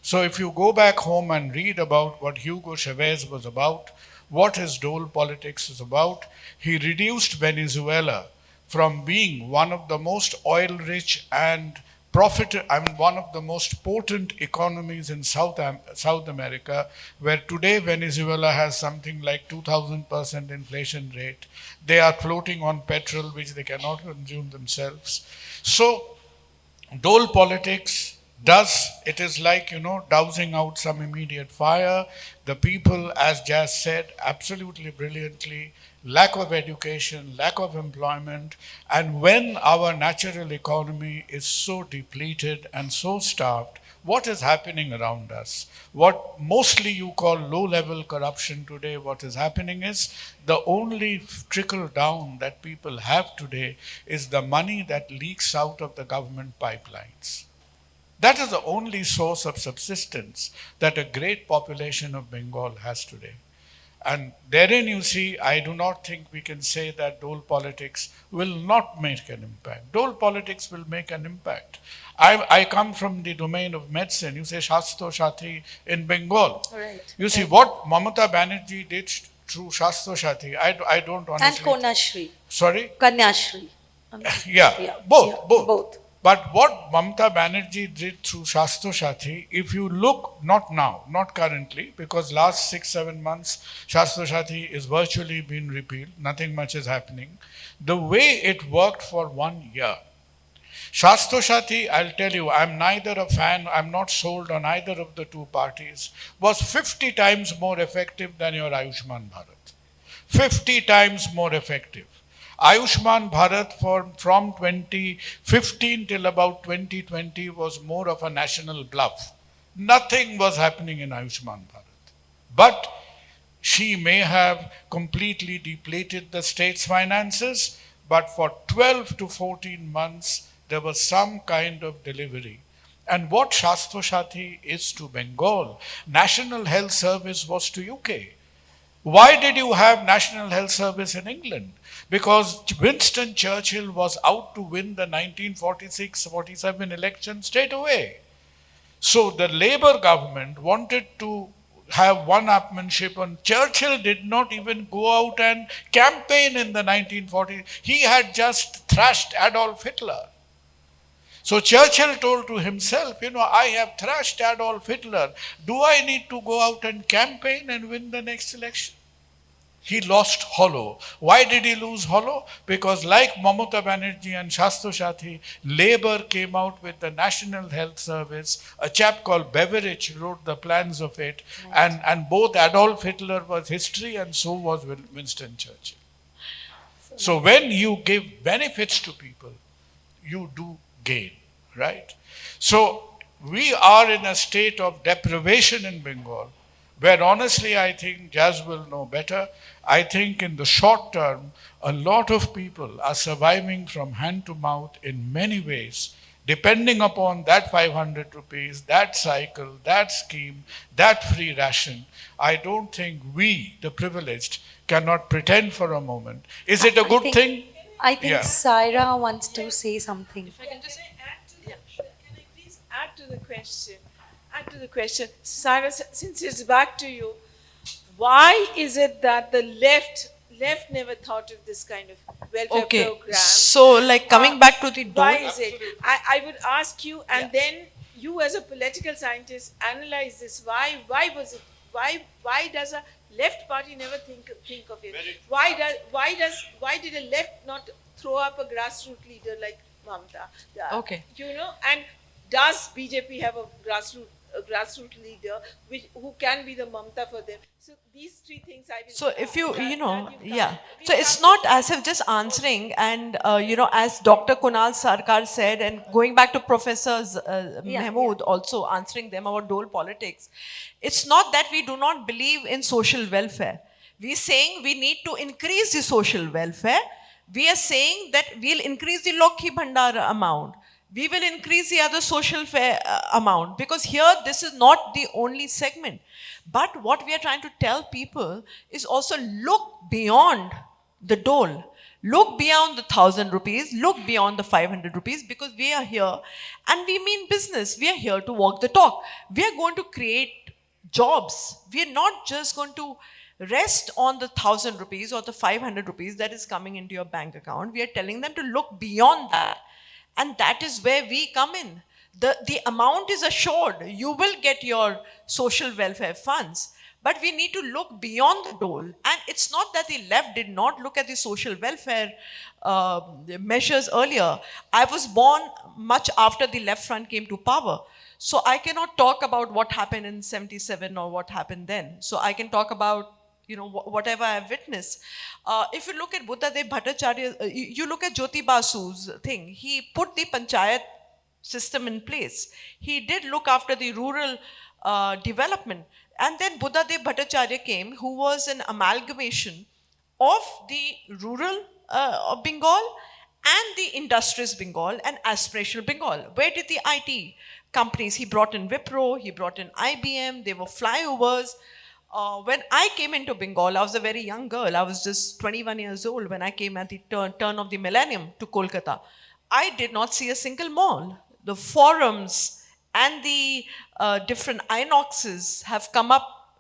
So if you go back home and read about what Hugo Chavez was about, what his dole politics is about, he reduced Venezuela from being one of the most oil-rich and one of the most potent economies in South America, where today Venezuela has something like 2,000% inflation rate. They are floating on petrol, which they cannot consume themselves. So, dole politics it is like, dousing out some immediate fire. The people, as Jazz said, absolutely brilliantly, lack of education, lack of employment, and when our natural economy is so depleted and so starved, what is happening around us? What mostly you call low-level corruption today, what is happening is the only trickle down that people have today is the money that leaks out of the government pipelines. That is the only source of subsistence that a great population of Bengal has today. And therein you see, I do not think we can say that dole politics will not make an impact. Dole politics will make an impact. I come from the domain of medicine. You say Shastro Shati in Bengal. Right. You see what Mamata Banerjee did through Shastro Shati. I don't honestly. And Kanyashri. Sorry? Kanyashri. Yeah, both. Both. But what Mamata Banerjee did through Shastro Shati, if you look, not now, not currently, because last 6-7 months, Shastro Shati is virtually been repealed, nothing much is happening. The way it worked for 1 year, Shastro Shati, I'll tell you, I'm neither a fan, I'm not sold on either of the two parties, was 50 times more effective than your Ayushman Bharat. 50 times more effective. Ayushman Bharat from 2015 till about 2020 was more of a national bluff. Nothing was happening in Ayushman Bharat. But She may have completely depleted the state's finances, but for 12 to 14 months, there was some kind of delivery. And what Shastro Shati is to Bengal, National Health Service was to UK. Why did you have National Health Service in England? Because Winston Churchill was out to win the 1946-47 election straight away. So the Labour government wanted to have one-upmanship, and Churchill did not even go out and campaign in the 1940s. He had just thrashed Adolf Hitler. So Churchill told to himself, I have thrashed Adolf Hitler. Do I need to go out and campaign and win the next election? He lost hollow. Why did he lose hollow? Because like Mamata Banerjee and Shastro Shati, Labour came out with the National Health Service. A chap called Beveridge wrote the plans of it. Right. And both Adolf Hitler was history and so was Winston Churchill. So when you give benefits to people, you do gain, right? So we are in a state of deprivation in Bengal, where honestly I think Jazz will know better. I think in the short term, a lot of people are surviving from hand to mouth in many ways, depending upon that 500 rupees, that cycle, that scheme, that free ration. I don't think we, the privileged, cannot pretend for a moment. Is it a good thing? I think Yeah. Saira wants to say something. If I can just Can I please add to the question? Add to the question. Cyrus, since it's back to you, why is it that the left never thought of this kind of welfare Okay, program? so like coming back to the Why dole. is it? I would ask you, and then you as a political scientist analyze this. Why was it? Why does a left party never think of it? Why did a left not throw up a grassroots leader like Mamata? Okay. And does BJP have a grassroots leader who can be the Mamata for them? So these three things I will. So if you, that- you know, that you've yeah. covered. So it's not as if just answering and, as Dr. Kunal Sarkar said, and going back to Professor Mahmood also answering them about dole politics, it's not that we do not believe in social welfare. We're saying we need to increase the social welfare. We are saying that we'll increase the Lokhi Bhandara amount. We will increase the other social fare amount, because here this is not the only segment. But what we are trying to tell people is also look beyond the dole. Look beyond the 1,000 rupees, look beyond the 500 rupees, because we are here and we mean business. We are here to walk the talk. We are going to create jobs. We are not just going to rest on the 1,000 rupees or the 500 rupees that is coming into your bank account. We are telling them to look beyond that. And that is where we come in. The amount is assured. You will get your social welfare funds. But we need to look beyond the dole. And it's not that the left did not look at the social welfare measures earlier. I was born much after the left front came to power. So I cannot talk about what happened in 77 or what happened then. So I can talk about whatever I've witnessed. If you look at Buddhadev Bhattacharya, you look at Jyoti Basu's thing. He put the panchayat system in place. He did look after the rural development. And then Buddhadev Bhattacharya came, who was an amalgamation of the rural of Bengal and the industrious Bengal and aspirational Bengal. Where did the IT companies? He brought in Wipro, he brought in IBM, there were flyovers. When I came into Bengal, I was a very young girl. I was just 21 years old when I came at the turn of the millennium to Kolkata. I did not see a single mall. The forums and the different Inoxes have come up,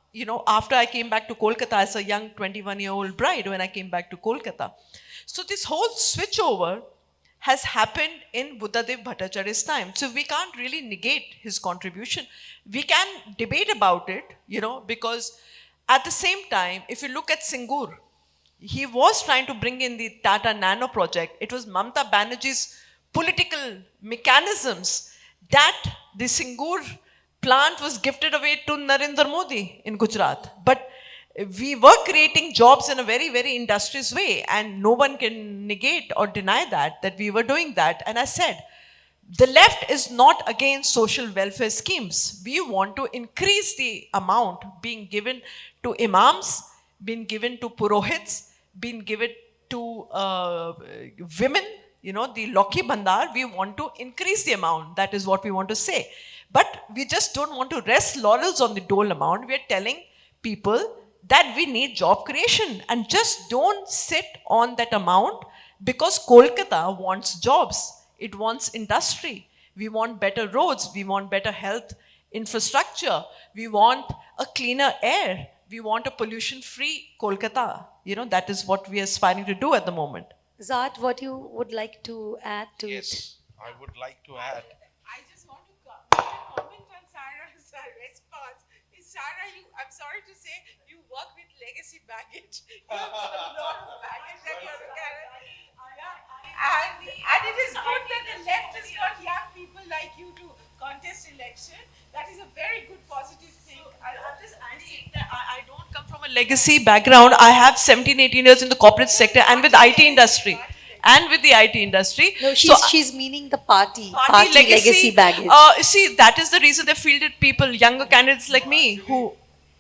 after I came back to Kolkata as a young 21-year-old bride when I came back to Kolkata. So this whole switchover has happened in Buddhadev Bhattacharya's time. So we can't really negate his contribution. We can debate about it, because at the same time, if you look at Singur, he was trying to bring in the Tata Nano project. It was Mamata Banerjee's political mechanisms that the Singur plant was gifted away to Narendra Modi in Gujarat. But we were creating jobs in a very, very industrious way, and no one can negate or deny that we were doing that. And I said, the left is not against social welfare schemes. We want to increase the amount being given to imams been given to purohits, been given to women, the Lokhi Bandar, we want to increase the amount. That is what we want to say. But we just don't want to rest laurels on the dole amount. We are telling people that we need job creation and just don't sit on that amount because Kolkata wants jobs. It wants industry. We want better roads. We want better health infrastructure. We want a cleaner air. We want a pollution free Kolkata. That is what we are aspiring to do at the moment. Zat, what you would like to add to it? Yes, I would like to add. I just want to make a comment on Sarah's response. Sarah, I'm sorry to say, you work with legacy baggage. You have a lot of baggage that you have to carry. And it is good that the left has got young people like you to contest election. That is a very good positive thing. I'm just adding that I don't come from a legacy background. I have 17, 18 years in the corporate sector and with IT industry. And with the IT industry. No, she's meaning the party legacy baggage. See, that is the reason they fielded people, younger candidates like me, who...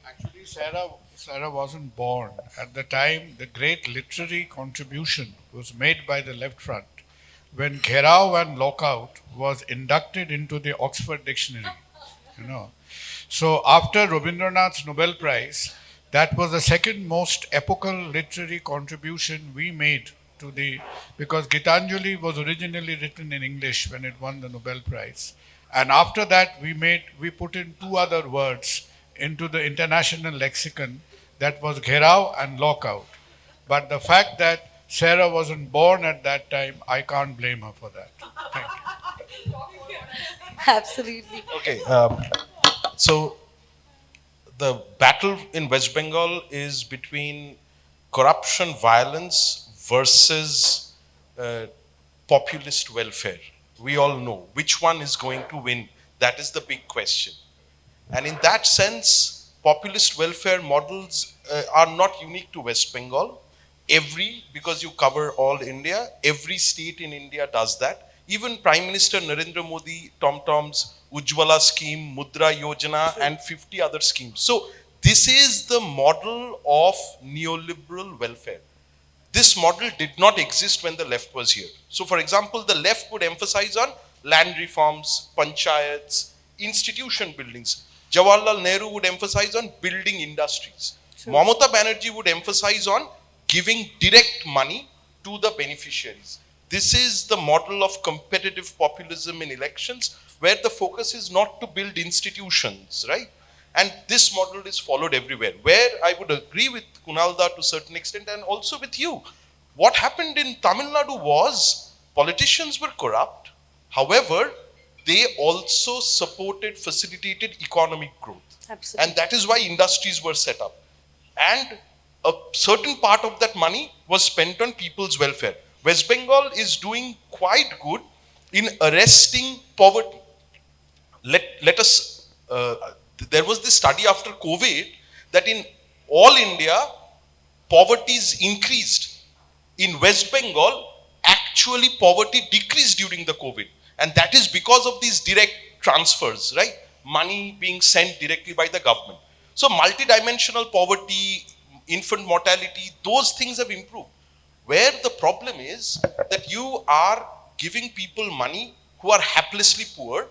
Actually, Sarah wasn't born. At the time, the great literary contribution was made by the left front when Gherao and Lockout was inducted into the Oxford Dictionary. So after Rabindranath's Nobel Prize, that was the second most epochal literary contribution we made to because Gitanjali was originally written in English when it won the Nobel Prize. And after that, we put in two other words into the international lexicon, that was Gherao and Lockout. But the fact that Sarah wasn't born at that time, I can't blame her for that. Thank you. Absolutely. Okay, so the battle in West Bengal is between corruption, violence versus populist welfare. We all know which one is going to win. That is the big question. And in that sense, populist welfare models are not unique to West Bengal. Because you cover all India, every state in India does that. Even Prime Minister Narendra Modi, Tom's Ujjwala scheme, Mudra Yojana, and 50 other schemes. So this is the model of neoliberal welfare. This model did not exist when the left was here. So for example, the left would emphasize on land reforms, panchayats, institution buildings. Jawaharlal Nehru would emphasize on building industries. Sure. Mamata Banerjee would emphasize on giving direct money to the beneficiaries. This is the model of competitive populism in elections, where the focus is not to build institutions, right? And this model is followed everywhere. Where I would agree with Kunalda to a certain extent, and also with you. What happened in Tamil Nadu was politicians were corrupt. However, they also facilitated economic growth. Absolutely. And that is why industries were set up. And a certain part of that money was spent on people's welfare. West Bengal is doing quite good in arresting poverty. Let us, there was this study after COVID that in all India, poverty is increased. In West Bengal, actually poverty decreased during the COVID. And that is because of these direct transfers, right? Money being sent directly by the government. So multidimensional poverty, infant mortality, those things have improved. Where the problem is that you are giving people money who are haplessly poor,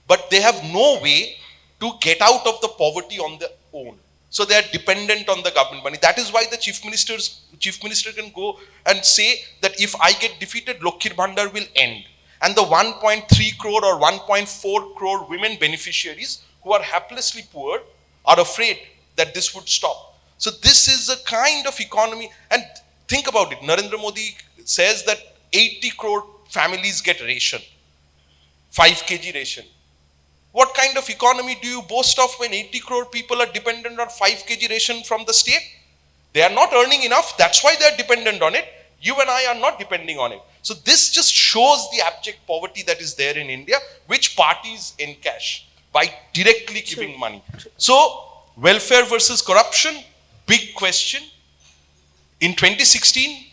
but they have no way to get out of the poverty on their own. So they are dependent on the government money. That is why the chief minister can go and say that if I get defeated, Lokhir Bhandar will end. And the 1.3 crore or 1.4 crore women beneficiaries who are haplessly poor are afraid that this would stop. So this is a kind of economy. And think about it. Narendra Modi says that 80 crore families get ration, 5 kg ration. What kind of economy do you boast of when 80 crore people are dependent on 5 kg ration from the state? They are not earning enough. That's why they are dependent on it. You and I are not depending on it. So this just shows the abject poverty that is there in India, which parties encash by directly giving money. So welfare versus corruption, big question. In 2016,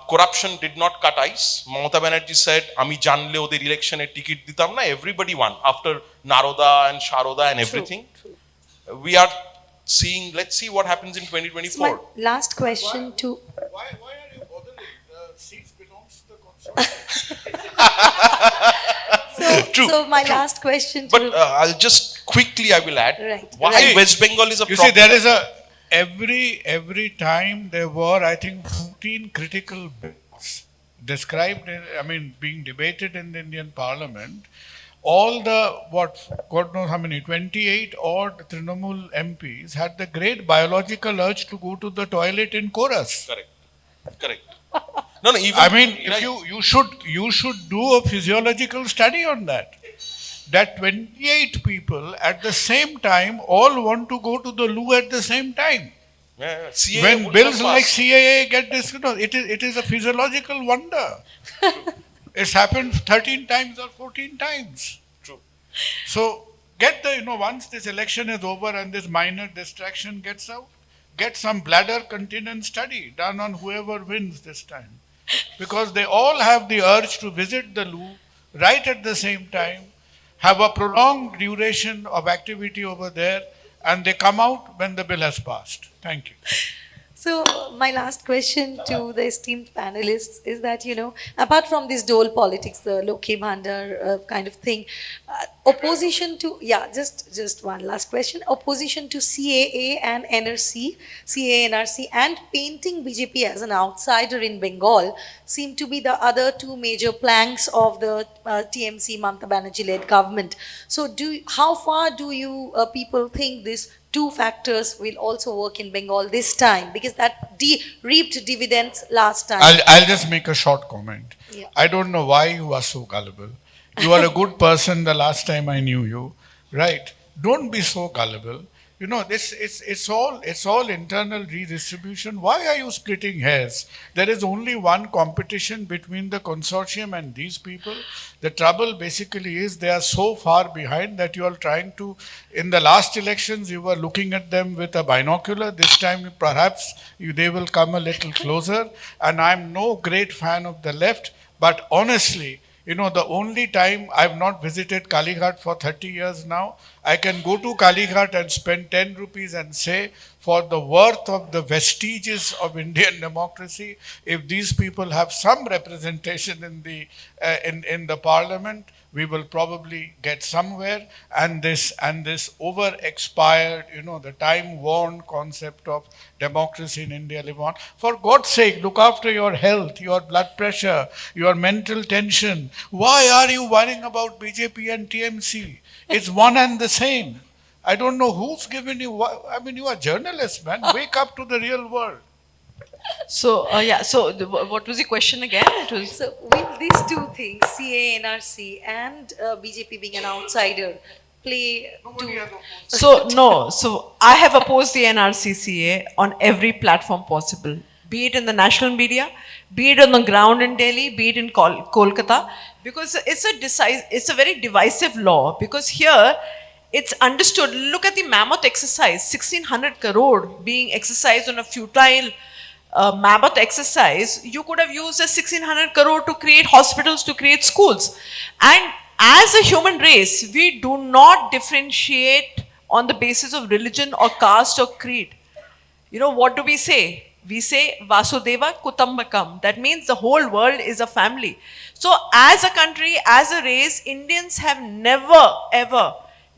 corruption did not cut ice. Mamata Banerjee said, "Ami janle oder election e ticket ditam na." Everybody won after Naroda and Sharoda and everything. We are seeing, let's see what happens in So my 2024. last question to Why are you bothering? The seats belongs to the consortium. True, so my true. last question to But I'll just quickly, I will add, Right. why See, West Bengal is a You see, problem. there is a every time there were, I think, 14 critical bills described. I mean, being debated in the Indian Parliament. All the what God knows how many 28 odd Trinamool MPs had the great biological urge to go to the toilet in chorus. Correct. Correct. No, no, even. I mean, if right. you should do a physiological study on that. That 28 people at the same time all want to go to the loo at the same time. Yeah, CAA When would bills not like pass. CAA get this, it is a physiological wonder. It's happened 13 times or 14 times. True. So get once this election is over and this minor distraction gets out, get some bladder continence study done on whoever wins this time. Because they all have the urge to visit the loo right at the same time, have a prolonged duration of activity over there, and they come out when the bill has passed. Thank you. So, my last question to the esteemed panelists is that, apart from this dole politics, the Lokhe Bhandar kind of thing, opposition to, yeah, just one last question. Opposition to CAA and NRC, CAA, NRC, and painting BJP as an outsider in Bengal seem to be the other two major planks of the TMC Mamata Banerjee-led government. So, how far do you people think this two factors will also work in Bengal this time, because that reaped dividends last time? I'll just make a short comment. Yeah. I don't know why you are so gullible. You are a good person the last time I knew you, right? Don't be so gullible. This it's all internal redistribution. Why are you splitting hairs? There is only one competition between the consortium and these people. The trouble basically is they are so far behind that you are trying to. In the last elections, you were looking at them with a binocular. This time, perhaps they will come a little closer. And I'm no great fan of the left, but honestly, the only time I've not visited Kalighat for 30 years now, I can go to Kalighat and spend 10 rupees and say, for the worth of the vestiges of Indian democracy, if these people have some representation in the parliament, we will probably get somewhere. And this over expired, the time worn concept of democracy in India live on. For God's sake, look after your health, your blood pressure, your mental tension. Why are you worrying about BJP and TMC? It's one and the same. I don't know who's given you. I mean, you are journalists, man. Wake up to the real world. So, what was the question again? It was. So, will these two things, CA, NRC, and BJP being an outsider, play Nobody to. has opposed. So, no, so I have opposed the NRCCA on every platform possible, be it in the national media, be it on the ground in Delhi, be it in Kolkata, because it's a very divisive law, because here it's understood. Look at the mammoth exercise, 1600 crore being exercised on a futile mammoth exercise. You could have used a 1600 crore to create hospitals, to create schools. And as a human race, we do not differentiate on the basis of religion or caste or creed. What do we say? We say Vasudeva Kutumbakam. That means the whole world is a family. So, as a country, as a race, Indians have never ever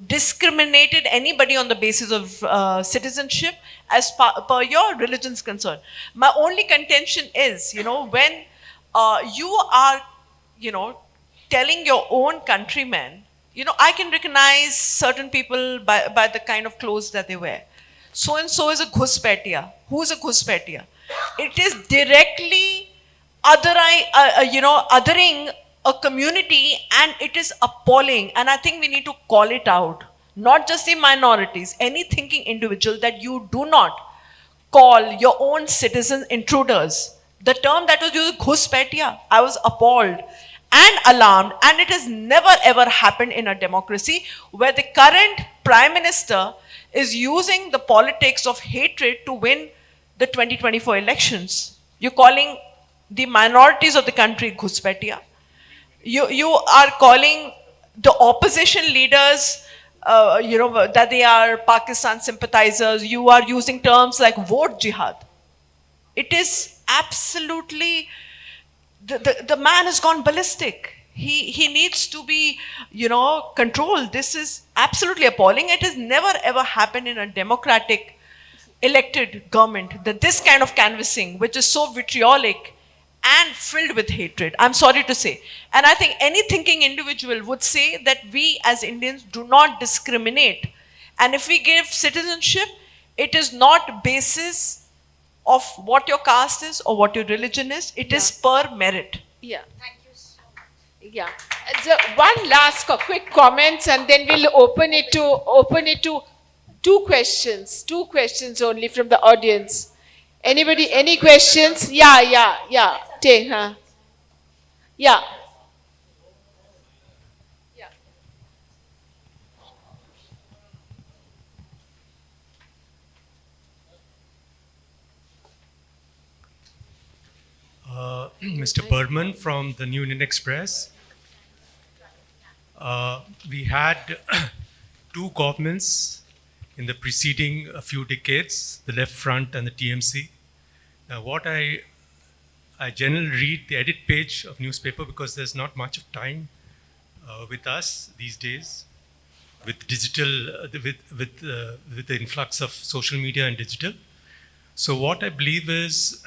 discriminated anybody on the basis of citizenship as per your religion's concern. My only contention is, when you are, telling your own countrymen, I can recognize certain people by the kind of clothes that they wear. So and so is a ghuspetia. Who's a ghuspetia? It is directly othering a community, and it is appalling. And I think we need to call it out. Not just the minorities, any thinking individual, that you do not call your own citizens intruders. The term that was used, ghuspetia, I was appalled and alarmed, and it has never ever happened in a democracy where the current prime minister is using the politics of hatred to win the 2024 elections. You're calling the minorities of the country ghuspetia. You are calling the opposition leaders that they are Pakistan sympathizers. You are using terms like vote jihad. It is absolutely, the man has gone ballistic. He needs to be, controlled. This is absolutely appalling. It has never ever happened in a democratic elected government that this kind of canvassing, which is so vitriolic and filled with hatred. I'm sorry to say. And I think any thinking individual would say that we as Indians do not discriminate. And if we give citizenship, it is not basis of what your caste is or what your religion is. It is per merit. Yeah. Yeah. So one last quick comments, and then we'll open it to two questions only from the audience. Anybody? Any questions? Yeah. Take, huh? Yeah. Yeah. Mr. Berman from the New Indian Express. We had two governments in the preceding few decades, the Left Front and the TMC. Now, what I generally read the edit page of newspaper because there's not much of time with us these days, with digital, with the influx of social media and digital. So what I believe is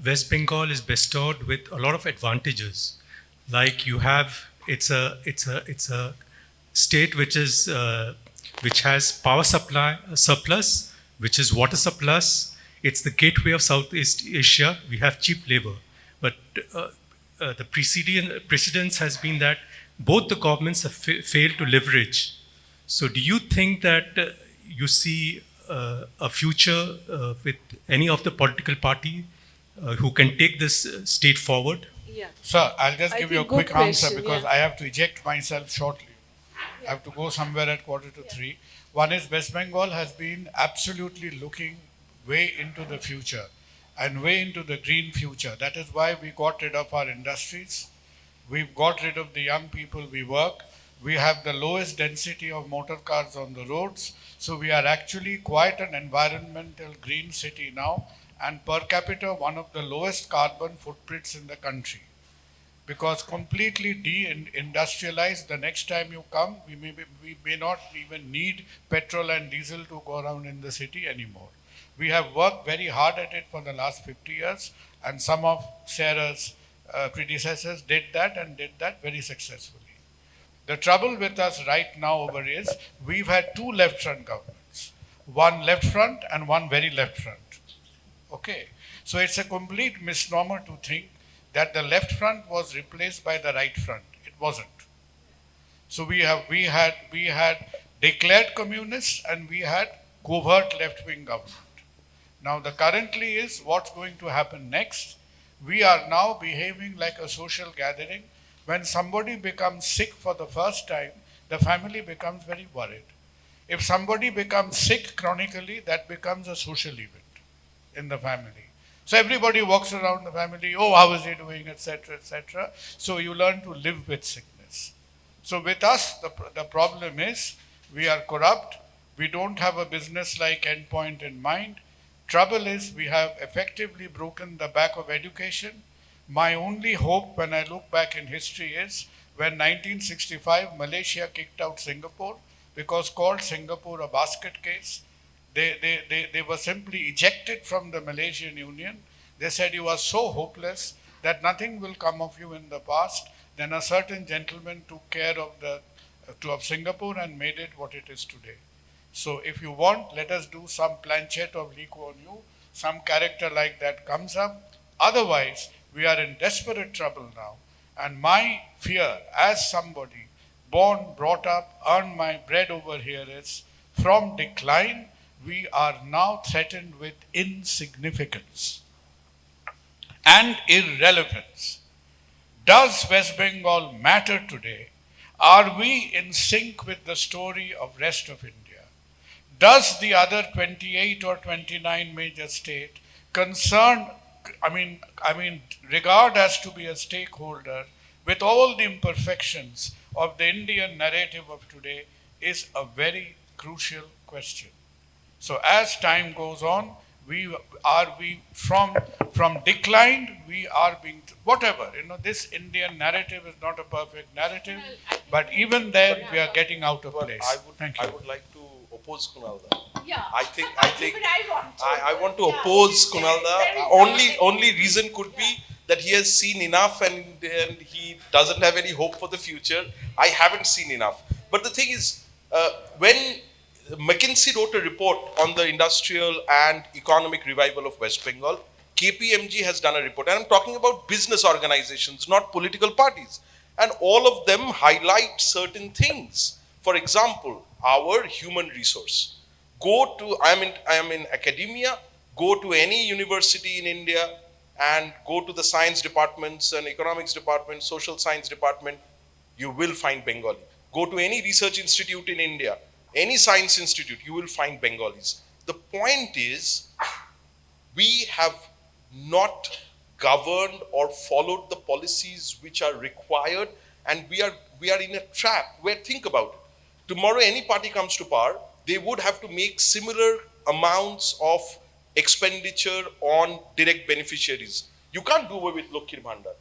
West Bengal is bestowed with a lot of advantages. Like you have, it's a state which has power supply surplus, which is water surplus. It's the gateway of Southeast Asia. We have cheap labor, but the precedence has been that both the governments have failed to leverage. So, do you think that you see a future with any of the political party who can take this state forward? Yeah. Sir, I'll just I give you a think quick good answer question, because yeah. I have to eject myself shortly. I have to go somewhere at 2:45. One is West Bengal has been absolutely looking way into the future and way into the green future. That is why we got rid of our industries. We've got rid of the young people we work. We have the lowest density of motor cars on the roads. So we are actually quite an environmental green city now, and per capita one of the lowest carbon footprints in the country. Because completely de-industrialized, the next time you come, we may not even need petrol and diesel to go around in the city anymore. We have worked very hard at it for the last 50 years, and some of Sarah's predecessors did that and did that very successfully. The trouble with us right now over is we've had two left front governments, one left front and one very left front. Okay, so it's a complete misnomer to think that the left front was replaced by the right front. It wasn't. So we had declared communists and we had covert left wing government. Now the currently is what's going to happen next. We are now behaving like a social gathering. When somebody becomes sick for the first time, the family becomes very worried. If somebody becomes sick chronically, that becomes a social event in the family. So everybody walks around the family, oh, how is he doing, etc., etc. So you learn to live with sickness. So with us, the problem is we are corrupt. We don't have a business-like endpoint in mind. Trouble is we have effectively broken the back of education. My only hope when I look back in history is when 1965 Malaysia kicked out Singapore because called Singapore a basket case. They were simply ejected from the Malaysian Union. They said you are so hopeless that nothing will come of you in the past. Then a certain gentleman took care of Singapore and made it what it is today. So if you want, let us do some planchette of Lee Kuan Yew, some character like that comes up. Otherwise, we are in desperate trouble now. And my fear as somebody born, brought up, earned my bread over here is from decline, we are now threatened with insignificance and irrelevance. Does West Bengal matter today? Are we in sync with the story of rest of India? Does the other 28 or 29 major state regard us to be a stakeholder with all the imperfections of the Indian narrative of today? is a very crucial question. So as time goes on, we from declined, we are being whatever. This Indian narrative is not a perfect narrative, but even then we are getting out of Well, place. Thank you. I would like to oppose Kunal there. Yeah. I think Even I want to. I want to oppose Kunal there. Only reason could be that he has seen enough and he doesn't have any hope for the future. I haven't seen enough. But the thing is, when McKinsey wrote a report on the industrial and economic revival of West Bengal, KPMG has done a report, and I'm talking about business organizations, not political parties. And all of them highlight certain things. For example, our human resource. I am in academia, go to any university in India and go to the science departments and economics department, social science department, you will find Bengali. Go to any research institute in India, any science institute, you will find Bengalis. The point is, we have not governed or followed the policies which are required, and we are in a trap where, think about it, tomorrow any party comes to power, they would have to make similar amounts of expenditure on direct beneficiaries. You can't do away with Lokir Bhandar.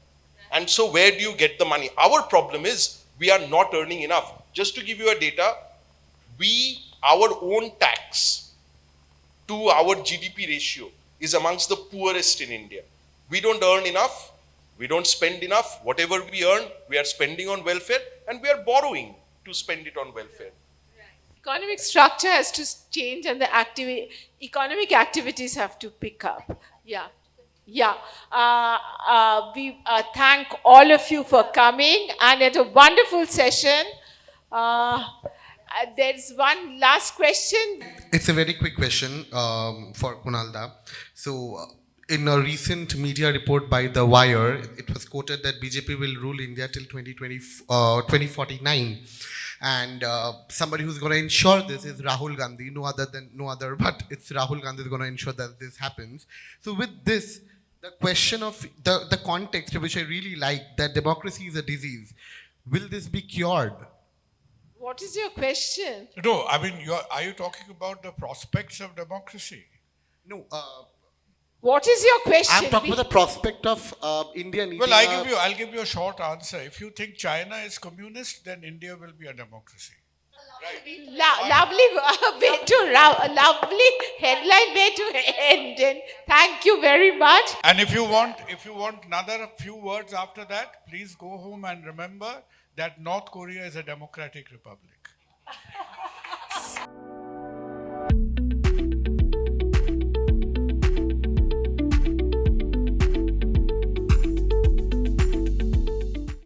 And so where do you get the money? Our problem is we are not earning enough. Just to give you a data, our own tax to our GDP ratio is amongst the poorest in India. We don't earn enough, we don't spend enough. Whatever we earn, we are spending on welfare, and we are borrowing to spend it on welfare. Economic structure has to change, and the economic activities have to pick up. Yeah. Yeah. We thank all of you for coming, and it's a wonderful session. There's one last question. It's a very quick question for Kunalda. So, in a recent media report by The Wire, it was quoted that BJP will rule India till 2049. And somebody who's going to ensure this is Rahul Gandhi, no other, but it's Rahul Gandhi is going to ensure that this happens. So, with this, the question of the context, which I really like, that democracy is a disease, will this be cured? What is your question? No, I mean, are you talking about the prospects of democracy? No, What is your question? I'm talking about the prospect of India needing Well, I'll give you a short answer. If you think China is communist, then India will be a democracy. Lovely lovely headline way to end in. Thank you very much. And if you want another few words after that, please go home and remember that North Korea is a democratic republic.